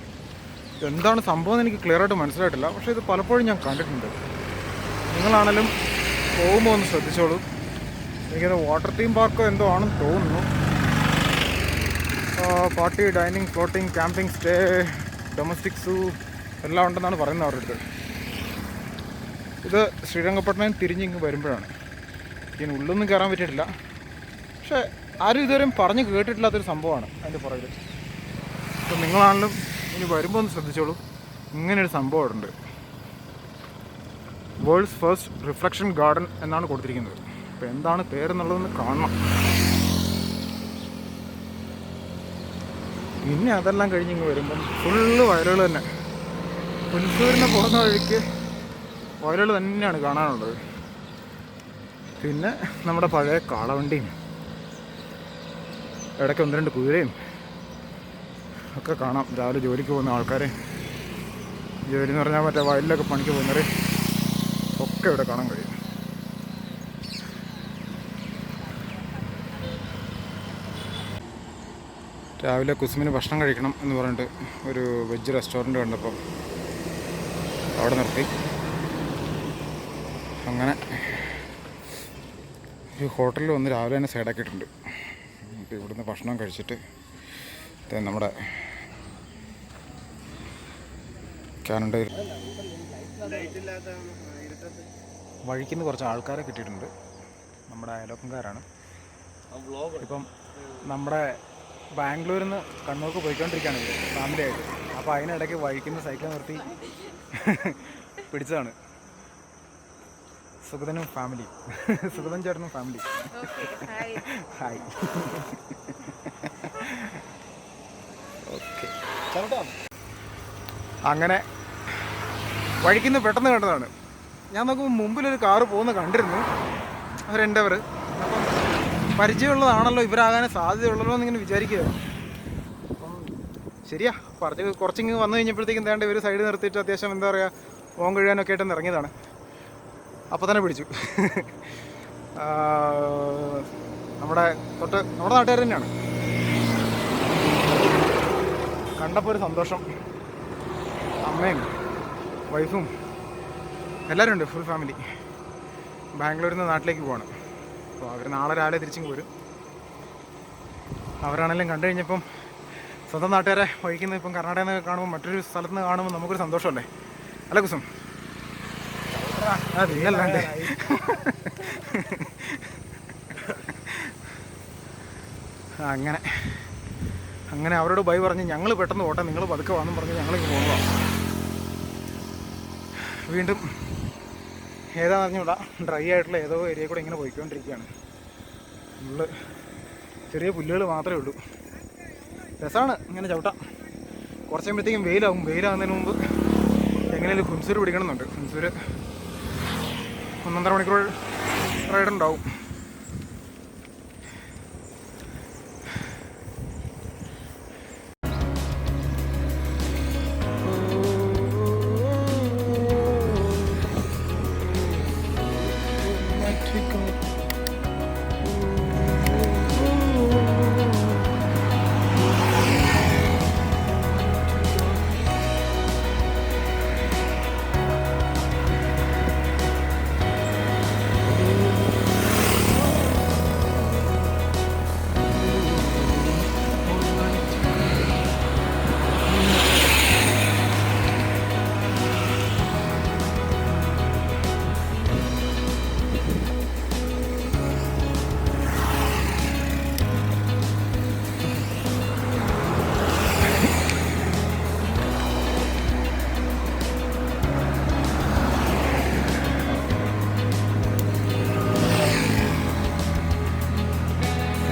A: എന്താണ് സംഭവം എന്ന് എനിക്ക് ക്ലിയർ ആയിട്ട് മനസ്സിലായിട്ടില്ല. പക്ഷേ ഇത് പലപ്പോഴും ഞാൻ കണ്ടിട്ടുണ്ട്. നിങ്ങളാണെങ്കിലും പോകുമ്പോൾ ഒന്ന് ശ്രദ്ധിച്ചോളൂ. എനിക്കത് വാട്ടർ തീം പാർക്കോ എന്തോ ആണെന്ന് തോന്നുന്നു. Party, dining, floating, camping, stay, domestic zoo എല്ലാം ഉണ്ടെന്നാണ് പറയുന്നത് അവരുടെ അടുത്ത്. ഇത് ശ്രീരംഗപട്ടണം തിരിഞ്ഞിങ്ങ് വരുമ്പോഴാണ്. ഇതിന് ഉള്ളൊന്നും കയറാൻ പറ്റിയിട്ടില്ല. പക്ഷേ ആരും ഇതുവരെയും പറഞ്ഞ് കേട്ടിട്ടില്ലാത്തൊരു സംഭവമാണ് അതിൻ്റെ പുറകിൽ. അപ്പോൾ നിങ്ങളാണെങ്കിലും ഇനി വരുമ്പോൾ ഒന്ന് ശ്രദ്ധിച്ചോളൂ. ഇങ്ങനെയൊരു സംഭവം ഉണ്ട്. വേൾഡ്സ് ഫസ്റ്റ് റിഫ്ലക്ഷൻ ഗാർഡൻ എന്നാണ് കൊടുത്തിരിക്കുന്നത്. അപ്പോൾ എന്താണ് പേരെന്നുള്ളതെന്ന് കാണണം. പിന്നെ അതെല്ലാം കഴിഞ്ഞിങ്ങ് വരുമ്പം ഫുള്ള് വയലുകൾ തന്നെ. പുൽസൂരിനെ പോകുന്ന വഴിക്ക് വയലുകൾ തന്നെയാണ് കാണാനുള്ളത്. പിന്നെ നമ്മുടെ പഴയ കാളവണ്ടിയും ഇടയ്ക്ക് 1-2 കുതിരയും ഒക്കെ കാണാം. രാവിലെ ജോലിക്ക് പോകുന്ന ആൾക്കാരെ, ജോലി എന്ന് പറഞ്ഞാൽ മറ്റേ വയലിലൊക്കെ പണിക്ക് പോകുന്നവരെ ഒക്കെ ഇവിടെ കാണാൻ കഴിയും. രാവിലെ കുസുമിന് ഭക്ഷണം കഴിക്കണം എന്ന് പറഞ്ഞിട്ട് ഒരു വെജ് റെസ്റ്റോറൻറ്റ് കണ്ടപ്പോൾ അവിടെ നിർത്തി. അങ്ങനെ ഒരു ഹോട്ടലിൽ വന്ന് രാവിലെ തന്നെ സൈഡാക്കിയിട്ടുണ്ട്. അപ്പോൾ ഇവിടുന്ന് ഭക്ഷണം കഴിച്ചിട്ട് നമ്മുടെ കാനഡയിൽ വഴിക്കുന്ന കുറച്ച് ആൾക്കാരെ കിട്ടിയിട്ടുണ്ട്. നമ്മുടെ അയലോക്കംകാരാണ്. ഇപ്പം നമ്മുടെ ബാംഗ്ലൂരിൽ നിന്ന് കണ്ണൂർക്ക് പോയിക്കൊണ്ടിരിക്കുകയാണ് ഫാമിലി ആയിട്ട്. അപ്പോൾ അതിനിടയ്ക്ക് വഴിക്കുന്ന സൈക്കിൾ നിർത്തി പിടിച്ചതാണ്. സുഗതനും ഫാമിലി, സുഗതൻ ചേട്ടനും ഫാമിലി. ഹായ്. ഓക്കെ, അങ്ങനെ വഴിക്കുന്ന പെട്ടെന്ന് കണ്ടതാണ്. ഞാൻ നോക്കുമ്പോൾ മുമ്പിലൊരു കാറ് പോകുന്ന കണ്ടിരുന്നു, ഒരു എൻഡവർ. അപ്പം പരിചയമുള്ളതാണല്ലോ, ഇവരാകാൻ സാധ്യതയുള്ളല്ലോ എന്നിങ്ങനെ വിചാരിക്കുക. അപ്പം ശരിയാ, കുറച്ചിങ്ങ് വന്നു കഴിഞ്ഞപ്പോഴത്തേക്കും വേണ്ട ഇവർ സൈഡ് നിർത്തിയിട്ട് അത്യാവശ്യം എന്താ പറയുക ഓൻ കഴിയാനൊക്കെ ആയിട്ട് ഇറങ്ങിയതാണ്. അപ്പോൾ തന്നെ പിടിച്ചു. നമ്മുടെ നാട്ടുകാർ തന്നെയാണ്. കണ്ടപ്പോൾ ഒരു സന്തോഷം. അമ്മയും വൈഫും എല്ലാവരും ഉണ്ട്, ഫുൾ ഫാമിലി. ബാംഗ്ലൂരിൽ നിന്ന് നാട്ടിലേക്ക് പോവാണ്. അപ്പോൾ അവർ നാളെ രാവിലെ തിരിച്ചിങ്ങ് വരും. അവരാണെങ്കിലും കണ്ടു കഴിഞ്ഞപ്പം സ്വന്തം നാട്ടുകാരെ വഹിക്കുന്നത് ഇപ്പം കർണാടകയിൽ നിന്ന് കാണുമ്പോൾ മറ്റൊരു സ്ഥലത്ത് നിന്ന് കാണുമ്പോൾ നമുക്കൊരു സന്തോഷമല്ലേ, അല്ല കുസും? അതില്ലല്ലാണ്ട് അങ്ങനെ അവരോട് ബൈ പറഞ്ഞ് ഞങ്ങൾ പെട്ടെന്ന് പോട്ടെ, നിങ്ങൾ പതുക്കെ വന്നും പറഞ്ഞ് ഞങ്ങളിങ്ങ് പോകുന്നതാണ്. വീണ്ടും ഏതാണെന്ന് അറിഞ്ഞൂടാ, ഡ്രൈ ആയിട്ടുള്ള ഏതോ ഏരിയ കൂടെ ഇങ്ങനെ പോയിക്കൊണ്ടിരിക്കുകയാണ്. നമ്മൾ ചെറിയ പുല്ലുകൾ മാത്രമേ ഉള്ളൂ. രസമാണ് ഇങ്ങനെ ചവിട്ടാം. കുറച്ച് കഴിയുമ്പോഴത്തേക്കും വെയിലാവും. വെയിലാകുന്നതിന് മുമ്പ് എങ്ങനെയും ഹുൻസൂർ പിടിക്കണമെന്നുണ്ട്. ഹുൻസൂർ 1.5 മണിക്കൂർ റൈഡുണ്ടാവും.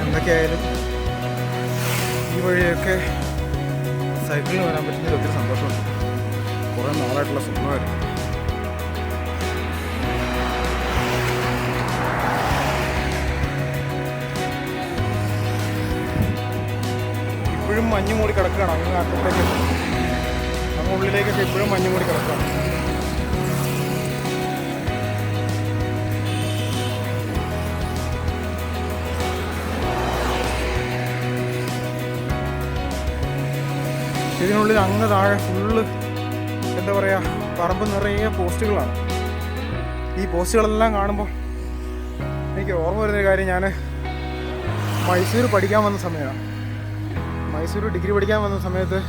A: എന്തൊക്കെയായാലും ഈ വഴിയൊക്കെ സൈക്കിളിൽ വരാൻ പറ്റുന്നതിൽ ഒത്തിരി സന്തോഷമുണ്ട്. കുറേ നാളായിട്ടുള്ള സ്വപ്നമായിരുന്നു. ഇപ്പോഴും മഞ്ഞ് മൂടി കിടക്കുകയാണ്. അങ്ങ് അറ്റത്തേക്ക് അങ്ങ് ഉള്ളിലേക്കൊക്കെ ഇപ്പോഴും മഞ്ഞ് മൂടി കിടക്കുകയാണ്. ഇതിനുള്ളിൽ അങ്ങ് താഴെ ഫുള്ള് എന്താ പറയുക, പറമ്പ് നിറയെ പോസ്റ്റുകളാണ്. ഈ പോസ്റ്റുകളെല്ലാം കാണുമ്പോൾ എനിക്ക് ഓർമ്മ വരുന്നൊരു കാര്യം, ഞാൻ മൈസൂർ പഠിക്കാൻ വന്ന സമയമാണ്. മൈസൂർ ഡിഗ്രി പഠിക്കാൻ വന്ന സമയത്ത്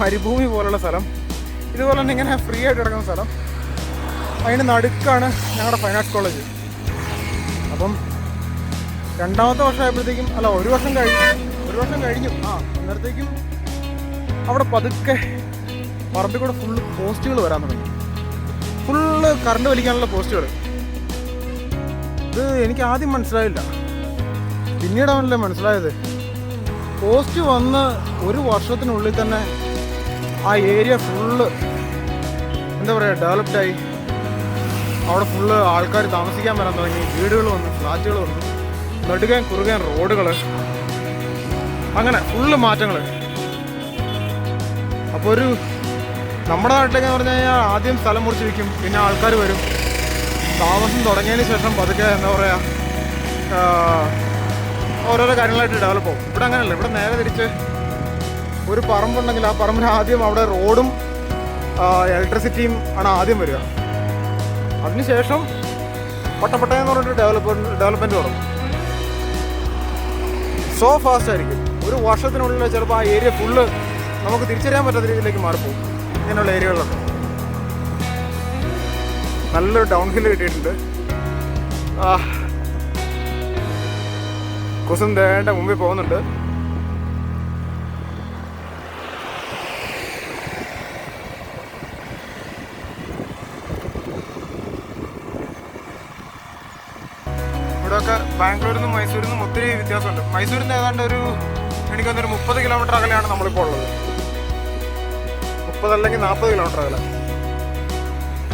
A: മരുഭൂമി പോലുള്ള സ്ഥലം, ഇതുപോലെ തന്നെ ഇങ്ങനെ ഫ്രീ ആയിട്ട് കിടക്കുന്ന സ്ഥലം, അതിന് നടുക്കാണ് ഞങ്ങളുടെ ഫൈൻ ആർട്സ് കോളേജ്. അപ്പം 2ാമത്തെ വർഷമായപ്പോഴത്തേക്കും, അല്ല ഒരു വർഷം കഴിഞ്ഞു അന്നേരത്തേക്കും അവിടെ പതുക്കെ പറമ്പിൽ കൂടെ ഫുള്ള് പോസ്റ്റുകൾ വരാൻ തുടങ്ങി. ഫുള്ള് കറണ്ട് വലിക്കാനുള്ള പോസ്റ്റുകൾ. ഇത് എനിക്ക് ആദ്യം മനസ്സിലായില്ല, പിന്നീടാണല്ലേ മനസ്സിലായത്. പോസ്റ്റ് വന്ന് 1 വർഷത്തിനുള്ളിൽ തന്നെ ആ ഏരിയ ഫുള്ള് എന്താ പറയുക ഡെവലപ്ഡായി. അവിടെ ഫുള്ള് ആൾക്കാർ താമസിക്കാൻ വരാൻ തുടങ്ങി. വീടുകൾ വന്നു, ഫ്ലാറ്റുകൾ വന്നു, നെടുകയും കുറുകയും റോഡുകൾ, അങ്ങനെ ഫുള്ള് മാറ്റങ്ങൾ. അപ്പോൾ നമ്മുടെ നാട്ടിലേക്ക് പറഞ്ഞു കഴിഞ്ഞാൽ ആദ്യം സ്ഥലം മുറിച്ച് വയ്ക്കും, പിന്നെ ആൾക്കാർ വരും. താമസം തുടങ്ങിയതിന് ശേഷം പതുക്കെ എന്താ പറയുക ഓരോരോ കാര്യങ്ങളായിട്ട് ഡെവലപ്പ് ആവും. ഇവിടെ അങ്ങനെയല്ല. ഇവിടെ നേരെ തിരിച്ച് ഒരു പറമ്പുണ്ടെങ്കിൽ ആ പറമ്പിന് ആദ്യം അവിടെ റോഡും ഇലക്ട്രിസിറ്റിയും ആണ് ആദ്യം വരിക. അതിനുശേഷം പട്ടപ്പട്ടയെന്ന് പറഞ്ഞിട്ട് ഡെവലപ്മെൻറ്റ് തുടങ്ങും. സോ ഫാസ്റ്റ് ആയിരിക്കും. ഒരു വർഷത്തിനുള്ളിൽ ചിലപ്പോൾ ആ ഏരിയ ഫുള്ള് നമുക്ക് തിരിച്ചറിയാൻ പറ്റാത്ത രീതിയിലേക്ക് മാറിപ്പോകും. ഇങ്ങനെയുള്ള ഏരിയകളിലൊക്കെ നല്ലൊരു ഡൗൺ ഹില്ല് കിട്ടിയിട്ടുണ്ട്. കുസും ദേണ്ട മുമ്പിൽ പോകുന്നുണ്ട്. ഇവിടെയൊക്കെ ബാംഗ്ലൂരിൽ നിന്നും മൈസൂരിൽ നിന്നും ഒത്തിരി വ്യത്യാസമുണ്ട്. മൈസൂരിൽ നിന്ന് ഏതാണ്ട് എനിക്കൊന്നൊരു 30 കിലോമീറ്റർ അകലെയാണ് നമ്മളിപ്പോൾ ഉള്ളത്. 30 അല്ലെങ്കിൽ 40 കിലോമീറ്റർ അകലെ.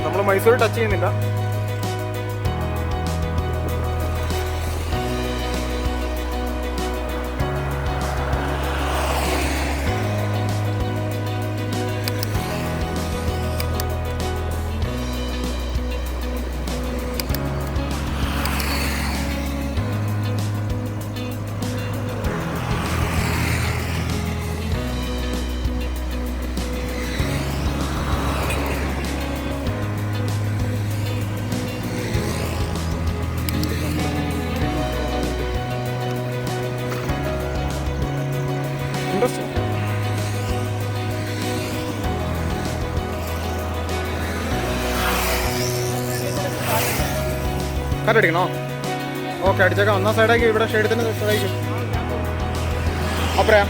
A: നമ്മൾ മൈസൂർ ടച്ച് ചെയ്യുന്നില്ല. കാറ്റടിക്കണോ? ഓക്കെ, അടിച്ചേക്കാം. ഒന്നാം സൈഡാക്കി. ഇവിടെ ഷെയ്ഡത്തിന് സൈഡായിരിക്കും. അപ്പറയാ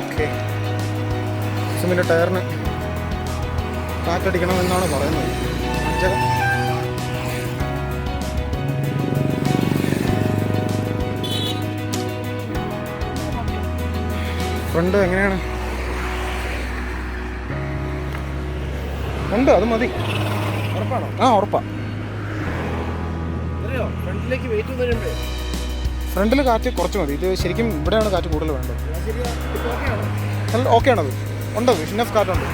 A: ഓക്കെ. സുമിൻ്റെ ടയറിന് കാറ്റടിക്കണമെന്നാണ് പറയുന്നത്. അടിച്ചേക്കാം. ഫ്രണ്ട് എങ്ങനെയാണ്? ഉണ്ട്, അത് മതി. ഉറപ്പാണോ? ആ, ഉറപ്പാ. ഫ്രണ്ടിൽ കാറ്റ് കുറച്ച് മതി. ഇത് ശരിക്കും ഇവിടെയാണ് കാറ്റ് കൂടുതൽ വേണ്ടത്. ഓക്കെ ആണത്. ഉണ്ട്, ഇന്നഫ് കാറ്റുണ്ട്.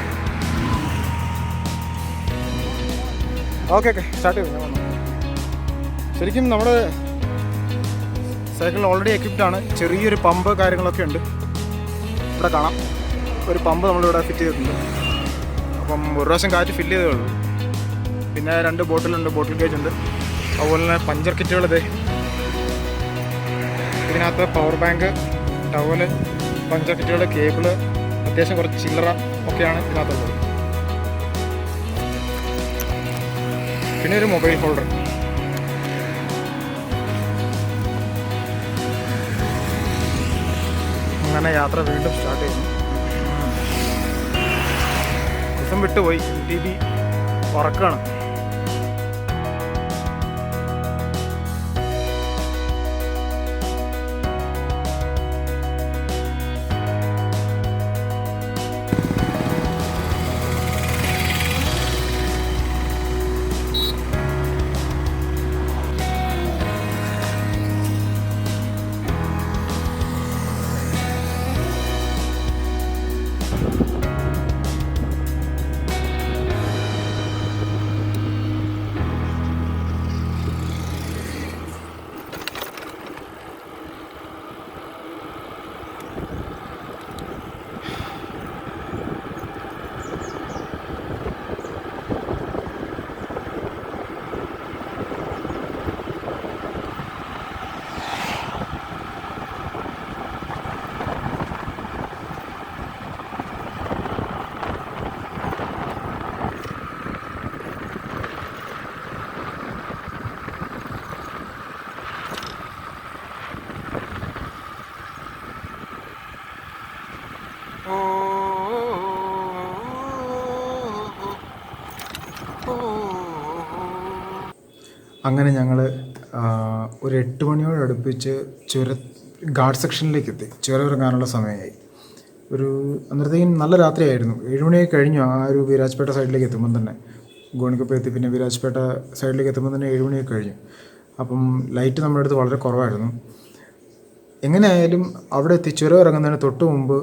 A: ഓക്കെ സ്റ്റാർട്ട് ചെയ്തു. ഞാൻ വന്നു. ശരിക്കും നമ്മുടെ സൈക്കിൾ ഓൾറെഡി എക്വിപ്ഡ് ആണ്. ചെറിയൊരു പമ്പ് കാര്യങ്ങളൊക്കെ ഉണ്ട്. ഇവിടെ കാണാം, ഒരു പമ്പ് നമ്മളിവിടെ ഫിറ്റ് ചെയ്തിട്ടുണ്ട്. അപ്പം ഒരു പ്രാവശ്യം കാറ്റ് ഫില്ല് ചെയ്തേ ഉള്ളൂ. പിന്നെ 2 ബോട്ടിലുണ്ട്, ബോട്ടിൽ ഗേജ് ഉണ്ട്. അതുപോലെ തന്നെ പഞ്ചർ കിറ്റുകൾ ഇതേ. ഇതിനകത്ത് പവർ ബാങ്ക്, ടവല്, പഞ്ചർ കിറ്റുകൾ, കേബിള്, അത്യാവശ്യം കുറച്ച് ചില്ലറ ഒക്കെയാണ് ഇതിനകത്തുള്ളത്. പിന്നെ ഒരു മൊബൈൽ ഹോൾഡർ. അങ്ങനെ യാത്ര വീണ്ടും സ്റ്റാർട്ട് ചെയ്യുന്നു. ദിവസം വിട്ടുപോയി. TB ഉറക്കാണ്. അങ്ങനെ ഞങ്ങൾ ഒരു 8 മണിയോട് അടുപ്പിച്ച് ഗാർഡ് സെക്ഷനിലേക്ക് എത്തി. ചുരം ഇറങ്ങാനുള്ള സമയമായി. അന്നേരത്തേക്കും നല്ല രാത്രിയായിരുന്നു. 7 മണിയായി കഴിഞ്ഞു. ആ ഒരു വിരാജ്പേട്ട സൈഡിലേക്ക് എത്തുമ്പം തന്നെ ഗോണിക്കപ്പം എത്തി. പിന്നെ വിരാജ്പേട്ട സൈഡിലേക്ക് എത്തുമ്പോൾ തന്നെ 7 മണിയായി കഴിഞ്ഞു. അപ്പം ലൈറ്റ് നമ്മുടെ അടുത്ത് വളരെ കുറവായിരുന്നു. എങ്ങനെയായാലും അവിടെ എത്തി ചുരം ഇറങ്ങുന്നതിന് തൊട്ട് മുമ്പ്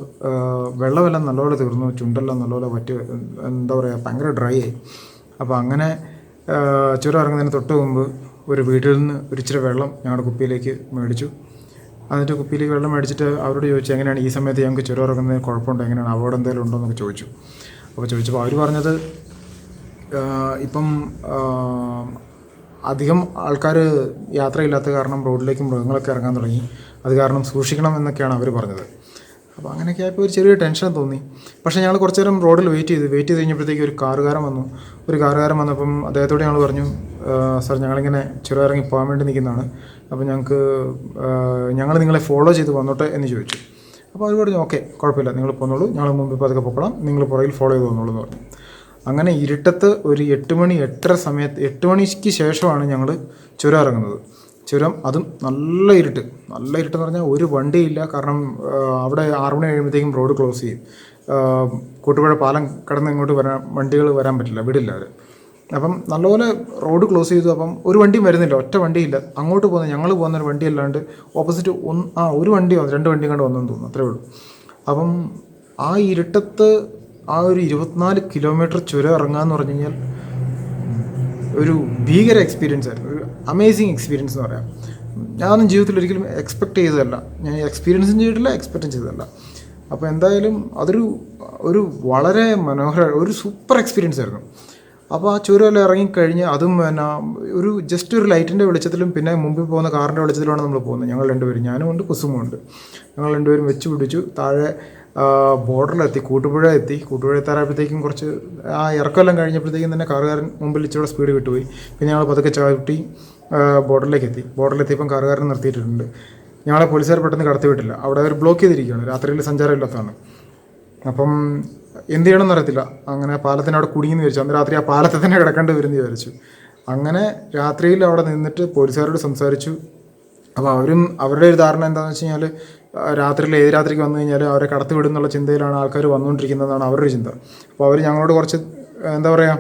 A: വെള്ളമെല്ലാം നല്ലപോലെ തീർന്നു. ചുണ്ടെല്ലാം നല്ലപോലെ എന്താ പറയുക, ഭയങ്കര ഡ്രൈ ആയി. അപ്പോൾ അങ്ങനെ ചുരം ഇറങ്ങുന്നതിന് തൊട്ട് മുമ്പ് ഒരു വീട്ടിൽ നിന്ന് ഒരു ഇച്ചിരി വെള്ളം ഞങ്ങളുടെ കുപ്പിയിലേക്ക് മേടിച്ചു. എന്നിട്ട് കുപ്പിയിലേക്ക് വെള്ളം മേടിച്ചിട്ട് അവരോട് ചോദിച്ചു എങ്ങനെയാണ് ഈ സമയത്ത് ഞങ്ങൾക്ക് ചുരം ഇറങ്ങുന്നതിന് കുഴപ്പമുണ്ടോ, എങ്ങനെയാണ് അപകടം എന്തെങ്കിലും ഉണ്ടോ എന്നൊക്കെ ചോദിച്ചു. അപ്പോൾ ചോദിച്ചപ്പോൾ അവർ പറഞ്ഞത് ഇപ്പം അധികം ആൾക്കാർ യാത്രയില്ലാത്ത കാരണം റോഡിലേക്ക് മൃഗങ്ങളൊക്കെ ഇറങ്ങാൻ തുടങ്ങി, അത് കാരണം സൂക്ഷിക്കണം എന്നൊക്കെയാണ് അവർ പറഞ്ഞത്. അപ്പോൾ അങ്ങനെയൊക്കെ ആയപ്പോൾ ഒരു ചെറിയ ടെൻഷൻ തോന്നി. പക്ഷേ ഞങ്ങൾ കുറച്ച് നേരം റോഡിൽ വെയിറ്റ് ചെയ്ത് കഴിഞ്ഞപ്പോഴത്തേക്ക് ഒരു കാറുകാരൻ വന്നപ്പം അദ്ദേഹത്തോട് ഞങ്ങൾ പറഞ്ഞു, സാർ ഞങ്ങളിങ്ങനെ ചുരം ഇറങ്ങി പോകാൻ വേണ്ടി നിൽക്കുന്നതാണ്, അപ്പോൾ ഞങ്ങൾ നിങ്ങളെ ഫോളോ ചെയ്ത് വന്നോട്ടെ എന്ന് ചോദിച്ചു. അപ്പോൾ അവർ പറഞ്ഞു ഓക്കെ കുഴപ്പമില്ല, നിങ്ങൾ പോന്നോളൂ, ഞങ്ങൾ മുമ്പിൽ പതുക്കെ പൊക്കണം, നിങ്ങൾ പുറകിൽ ഫോളോ ചെയ്ത് വന്നോളൂ എന്ന് പറഞ്ഞു. അങ്ങനെ ഇരുട്ടത്ത് ഒരു 8 മണിക്ക് ശേഷമാണ് ഞങ്ങൾ ചുരം ഇറങ്ങുന്നത്. ചുരം അതും നല്ല ഇരുട്ടെന്ന് പറഞ്ഞാൽ ഒരു വണ്ടിയില്ല. കാരണം അവിടെ 6 മണി കഴിയുമ്പോഴത്തേക്കും റോഡ് ക്ലോസ് ചെയ്യും. കൂട്ടുപുഴ പാലം കടന്ന് ഇങ്ങോട്ട് വണ്ടികൾ വരാൻ പറ്റില്ല, വിടില്ല അവർ. അപ്പം നല്ലപോലെ റോഡ് ക്ലോസ് ചെയ്തു. അപ്പം ഒരു വണ്ടിയും വരുന്നില്ല, ഒറ്റ വണ്ടിയില്ല. അങ്ങോട്ട് ഞങ്ങൾ പോകുന്ന ഒരു വണ്ടി അല്ലാണ്ട് ഓപ്പോസിറ്റ് ഒരു വണ്ടിയോ 2 വണ്ടിയും കണ്ട് വന്നെന്ന് തോന്നുന്നു, അത്രേ ഉള്ളൂ. അപ്പം ആ ഇരുട്ടത്ത് ആ ഒരു 24 കിലോമീറ്റർ ചുരം ഇറങ്ങാമെന്ന് പറഞ്ഞു കഴിഞ്ഞാൽ ഒരു ഭീകര എക്സ്പീരിയൻസ് ആയിരുന്നു, ഒരു അമേസിങ് എക്സ്പീരിയൻസ് എന്ന് പറയാം. ഞാനൊന്നും ജീവിതത്തിൽ ഒരിക്കലും എക്സ്പെക്റ്റ് ചെയ്തതല്ല, ഞാൻ എക്സ്പീരിയൻസും ചെയ്തിട്ടില്ല, എക്സ്പെക്റ്റും ചെയ്തതല്ല. അപ്പോൾ എന്തായാലും അതൊരു വളരെ ഒരു സൂപ്പർ എക്സ്പീരിയൻസ് ആയിരുന്നു. അപ്പോൾ ആ ചുരമെല്ലാം ഇറങ്ങിക്കഴിഞ്ഞ് അതും ജസ്റ്റ് ഒരു ലൈറ്റിൻ്റെ വെളിച്ചത്തിലും പിന്നെ മുമ്പിൽ പോകുന്ന കാറിൻ്റെ വെളിച്ചത്തിലുമാണ് നമ്മൾ പോകുന്നത്. ഞങ്ങൾ രണ്ടുപേരും, ഞാനും ഉണ്ട് കുസുമും ഉണ്ട്. ഞങ്ങൾ രണ്ടുപേരും വെച്ച് പിടിച്ചു. താഴെ ബോർഡറിലെത്തി, കൂട്ടുപുഴ എത്താറായപ്പോഴത്തേക്കും കുറച്ച് ആ ഇറക്കമെല്ലാം കഴിഞ്ഞപ്പോഴത്തേക്കും തന്നെ കാറുകാരൻ മുമ്പിൽ ഇച്ചിരി സ്പീഡ് വിട്ടുപോയി. പിന്നെ ഞങ്ങൾ പതുക്കെ ചവിട്ടി ബോർഡറിലെത്തിയപ്പം കാറുകാരൻ നിർത്തിയിട്ടുണ്ട്. ഞങ്ങളെ പോലീസുകാർ പെട്ടെന്ന് കടത്തി വിട്ടില്ല, അവിടെ അവർ ബ്ലോക്ക് ചെയ്തിരിക്കുകയാണ്, രാത്രിയിൽ സഞ്ചാരമില്ലാത്തതാണ്. അപ്പം എന്ത് ചെയ്യണമെന്ന് അറിയത്തില്ല. അങ്ങനെ പാലത്തിനവിടെ കുടുങ്ങിയെന്ന് വിചാരിച്ചു. അന്ന് രാത്രി ആ പാലത്തിൽ തന്നെ കിടക്കേണ്ടി വരുമെന്ന് വിചാരിച്ചു. അങ്ങനെ രാത്രിയിൽ അവിടെ നിന്നിട്ട് പോലീസുകാരോട് സംസാരിച്ചു. അപ്പോൾ അവരുടെ ഒരു ധാരണ എന്താണെന്ന് വെച്ച് കഴിഞ്ഞാൽ രാത്രിയിൽ ഏത് രാത്രിക്ക് വന്നു കഴിഞ്ഞാൽ അവരെ കടത്തി വിടുന്നുള്ള ചിന്തയിലാണ് ആൾക്കാർ വന്നുകൊണ്ടിരിക്കുന്നതാണ് അവരുടെ ചിന്ത. അപ്പോൾ അവർ ഞങ്ങളോട് കുറച്ച് എന്താ പറയുക,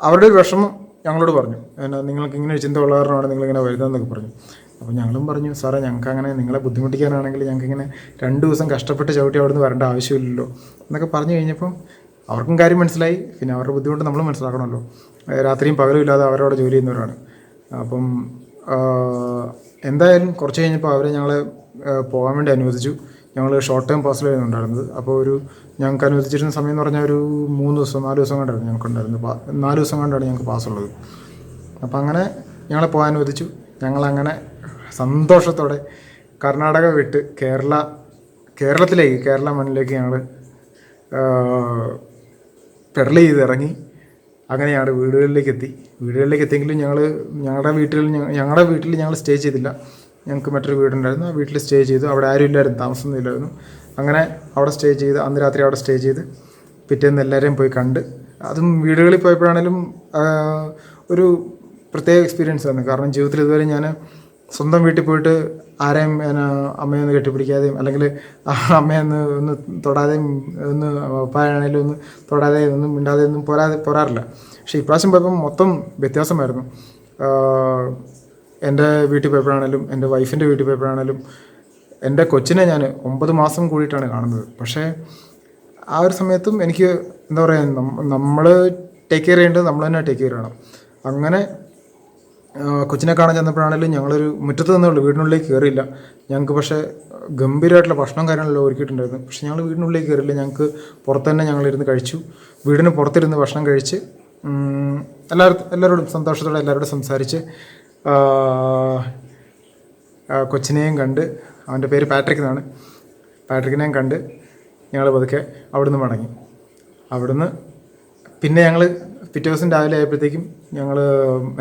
A: അവരുടെ ഒരു വിഷമം ഞങ്ങളോട് പറഞ്ഞു. നിങ്ങൾക്ക് ഇങ്ങനെ ഒരു ചിന്ത ഉള്ള കാരണമാണ് നിങ്ങളിങ്ങനെ വരുന്നതെന്നൊക്കെ പറഞ്ഞു. അപ്പോൾ ഞങ്ങളും പറഞ്ഞു, സാറേ ഞങ്ങൾക്ക് അങ്ങനെ നിങ്ങളെ ബുദ്ധിമുട്ടിക്കാനാണെങ്കിൽ ഞങ്ങൾക്കിങ്ങനെ 2 ദിവസം കഷ്ടപ്പെട്ട് ചവിട്ടി അവിടെ നിന്ന് വരേണ്ട ആവശ്യമില്ലല്ലോ എന്നൊക്കെ പറഞ്ഞു കഴിഞ്ഞപ്പം അവർക്കും കാര്യം മനസ്സിലായി. പിന്നെ അവരുടെ ബുദ്ധിമുട്ട് നമ്മൾ മനസ്സിലാക്കണമല്ലോ. രാത്രിയും പകലും ഇല്ലാതെ അവരവിടെ ജോലി ചെയ്യുന്നവരാണ്. അപ്പം എന്തായാലും കുറച്ച് കഴിഞ്ഞപ്പോൾ അവർ ഞങ്ങളെ പോകാൻ വേണ്ടി അനുവദിച്ചു. ഞങ്ങൾ ഷോർട്ട് ടൈം പാസിലായിരുന്നു ഉണ്ടായിരുന്നത്. അപ്പോൾ ഞങ്ങൾക്ക് അനുവദിച്ചിരുന്ന സമയം എന്ന് പറഞ്ഞാൽ ഒരു 4 ദിവസം കൊണ്ടായിരുന്നു ഞങ്ങൾക്കുണ്ടായിരുന്നത്. 4 ദിവസം കൊണ്ടാണ് ഞങ്ങൾക്ക് പാസ്സുള്ളത്. അപ്പോൾ അങ്ങനെ ഞങ്ങളെ പോകാൻ അനുവദിച്ചു. ഞങ്ങളങ്ങനെ സന്തോഷത്തോടെ കർണാടക വിട്ട് കേരള മണ്ണിലേക്ക് ഞങ്ങൾ പെഡൽ ചെയ്ത് ഇറങ്ങി. അങ്ങനെ ഞങ്ങളുടെ വീടുകളിലേക്ക് എത്തിയെങ്കിലും ഞങ്ങളുടെ വീട്ടിൽ ഞങ്ങൾ സ്റ്റേ ചെയ്തില്ല. ഞങ്ങൾക്ക് മറ്റൊരു വീടുണ്ടായിരുന്നു, ആ വീട്ടിൽ സ്റ്റേ ചെയ്തു. അവിടെ ആരും ഇല്ലായിരുന്നു, താമസമൊന്നുമില്ലായിരുന്നു. അങ്ങനെ അവിടെ സ്റ്റേ ചെയ്ത് അന്ന് രാത്രി അവിടെ സ്റ്റേ ചെയ്ത് പിറ്റേന്ന് എല്ലാവരെയും പോയി കണ്ട്. അതും വീടുകളിൽ പോയപ്പോഴാണേലും ഒരു പ്രത്യേക എക്സ്പീരിയൻസ് ആയിരുന്നു. കാരണം ജീവിതത്തിൽ ഇതുവരെ ഞാൻ സ്വന്തം വീട്ടിൽ പോയിട്ട് ആരെയും അമ്മയൊന്ന് കെട്ടിപ്പിടിക്കാതെയും അല്ലെങ്കിൽ അമ്മയൊന്ന് ഒന്ന് തൊടാതെയും ഒന്ന് പപ്പായാണേലും ഒന്ന് തൊടാതെ ഒന്നും മിണ്ടാതെ ഒന്നും പോരാറില്ല. പക്ഷേ ഇപ്രാവശ്യം പോയപ്പം മൊത്തം വ്യത്യാസമായിരുന്നു. എൻ്റെ വീട്ടിൽ പോയപ്പോഴാണേലും എൻ്റെ വൈഫിൻ്റെ വീട്ടിൽ പോയപ്പോഴാണേലും എൻ്റെ കൊച്ചിനെ ഞാൻ 9 മാസം കൂടിയിട്ടാണ് കാണുന്നത്. പക്ഷേ ആ ഒരു സമയത്തും എനിക്ക് എന്താ പറയുക, നമ്മൾ ടേക്ക് കെയർ ചെയ്യേണ്ടത് നമ്മൾ തന്നെ ടേക്ക് കെയർ ചെയ്യണം. അങ്ങനെ കൊച്ചിനെ കാണാൻ ചെന്നപ്പോഴാണെങ്കിലും ഞങ്ങളൊരു മുറ്റത്ത് തന്നുള്ളൂ, വീടിനുള്ളിലേക്ക് കയറിയില്ല. ഞങ്ങൾക്ക് പക്ഷേ ഗംഭീരമായിട്ടുള്ള ഭക്ഷണം കാര്യങ്ങളെല്ലാം ഒരുക്കിയിട്ടുണ്ടായിരുന്നു. പക്ഷേ ഞങ്ങൾ വീടിനുള്ളിലേക്ക് കയറിയില്ല, ഞങ്ങൾക്ക് പുറത്ത് തന്നെ ഞങ്ങളിരുന്ന് കഴിച്ചു. വീടിന് പുറത്തിരുന്ന് ഭക്ഷണം കഴിച്ച് എല്ലാവരോടും സന്തോഷത്തോടെ എല്ലാവരോടും സംസാരിച്ച് കൊച്ചിനെയും കണ്ട്, അവൻ്റെ പേര് പാട്രിക് എന്നാണ്, പാട്രിക്കിനെയും കണ്ട് ഞങ്ങൾ പതുക്കെ അവിടുന്ന് മടങ്ങി. അവിടുന്ന് പിന്നെ ഞങ്ങൾ പിറ്റേ ദിവസം രാവിലെ ആയപ്പോഴത്തേക്കും ഞങ്ങൾ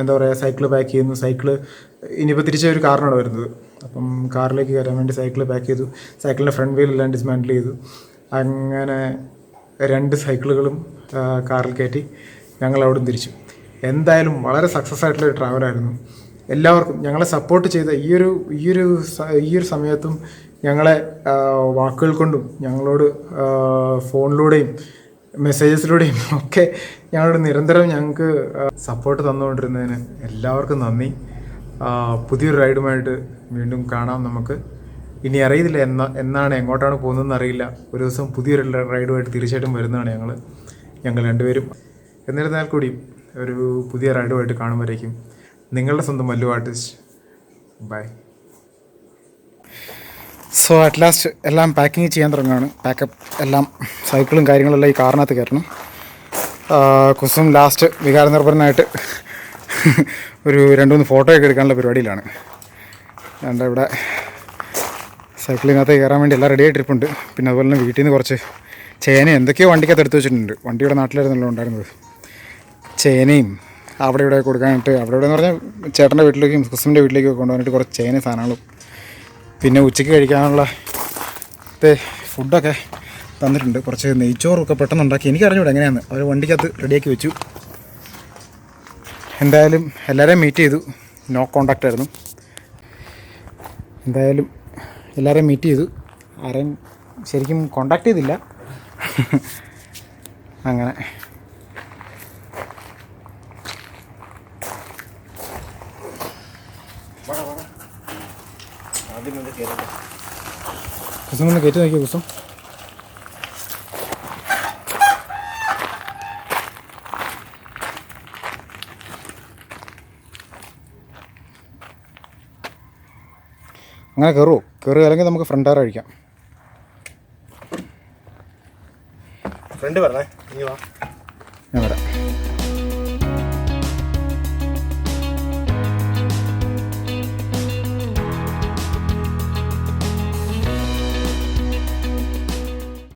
A: എന്താ പറയുക സൈക്കിള് പാക്ക് ചെയ്യുന്നു. ഇനിയിപ്പോൾ തിരിച്ചൊരു കാറിനാണ് വരുന്നത്. അപ്പം കാറിലേക്ക് കയറാൻ വേണ്ടി സൈക്കിള് പാക്ക് ചെയ്തു. സൈക്കിളിൻ്റെ ഫ്രണ്ട് വീലെല്ലാം ഡിസ്മാൻഡിൽ ചെയ്തു. അങ്ങനെ 2 സൈക്കിളുകളും കാറിൽ കയറ്റി ഞങ്ങൾ അവിടെ നിന്ന് തിരിച്ചു. എന്തായാലും വളരെ സക്സസ് ആയിട്ടുള്ളൊരു ട്രാവലായിരുന്നു. എല്ലാവർക്കും ഞങ്ങളെ സപ്പോർട്ട് ചെയ്ത ഈ ഒരു സമയത്തും ഞങ്ങളെ വാക്കുകൾ കൊണ്ടും ഞങ്ങളോട് ഫോണിലൂടെയും മെസ്സേജസിലൂടെയും ഒക്കെ ഞങ്ങളോട് നിരന്തരം ഞങ്ങൾക്ക് സപ്പോർട്ട് തന്നുകൊണ്ടിരുന്നതിന് എല്ലാവർക്കും നന്ദി. പുതിയൊരു റൈഡുമായിട്ട് വീണ്ടും കാണാം നമുക്ക്. ഇനി അറിയില്ല എന്നാണ് എങ്ങോട്ടാണ് പോകുന്നതെന്ന് അറിയില്ല. ഒരു ദിവസം പുതിയൊരു റൈഡുമായിട്ട് തീർച്ചയായിട്ടും വരുന്നതാണ് ഞങ്ങൾ രണ്ടുപേരും. എന്നിരുന്നാൽ കൂടി ഒരു പുതിയ റൈഡുമായിട്ട് കാണുമ്പോഴേക്കും നിങ്ങളുടെ സ്വന്തം Mallu artist. Bye. So at last എല്ലാം പാക്കിങ് ചെയ്യാൻ തുടങ്ങുകയാണ്. പാക്കപ്പ് എല്ലാം സൈക്കിളും കാര്യങ്ങളെല്ലാം ഈ കാറിനകത്ത് കയറണം. കുസും ലാസ്റ്റ് വികാരനിർഭരനായിട്ട് ഒരു 2-3 ഫോട്ടോയൊക്കെ എടുക്കാനുള്ള പരിപാടിയിലാണ്. എൻ്റെ ഇവിടെ സൈക്കിളിനകത്ത് കയറാൻ വേണ്ടി എല്ലാം റെഡി ആയിട്ടിരിപ്പുണ്ട്. പിന്നെ അതുപോലെ തന്നെ വീട്ടിൽ നിന്ന് കുറച്ച് ചേന എന്തൊക്കെയോ വണ്ടിക്കകത്ത് എടുത്ത് വെച്ചിട്ടുണ്ട്. വണ്ടിയുടെ നാട്ടിലായിരുന്നല്ലോ ഉണ്ടായിരുന്നത്. ചേനയും അവിടെ ഇവിടെ കൊടുക്കാനായിട്ട്, അവിടെ ഇവിടെ എന്ന് പറഞ്ഞാൽ ചേട്ടൻ്റെ വീട്ടിലേക്കും കുസുമിൻ്റെ വീട്ടിലേക്കും കൊണ്ടുപോകാനായിട്ട് കുറച്ച് ചേന സാധനങ്ങളും പിന്നെ ഉച്ചയ്ക്ക് കഴിക്കാനുള്ള ഫുഡൊക്കെ തന്നിട്ടുണ്ട്. കുറച്ച് നെയ്ച്ചോറൊക്കെ പെട്ടെന്ന് ഉണ്ടാക്കി. എനിക്കറിഞ്ഞൂടെ എങ്ങനെയാണ്, അവർ വണ്ടിക്കകത്ത് റെഡിയാക്കി വെച്ചു. എന്തായാലും എല്ലാവരെയും മീറ്റ് ചെയ്തു. നോ കോണ്ടാക്റ്റ് ആയിരുന്നു. എന്തായാലും എല്ലാവരെയും മീറ്റ് ചെയ്തു. ആരെയും ശരിക്കും കോണ്ടാക്ട് ചെയ്തില്ല. അങ്ങനെ കുസും ഒന്ന് കയറ്റി നോക്കിയോ കുസും. അങ്ങനെ കയറുമോ? കയറുക, അല്ലെങ്കിൽ നമുക്ക് ഫ്രണ്ട് ടയർ കഴിക്കാം.
B: ഫ്രണ്ട് പറഞ്ഞേ, നീ വാ.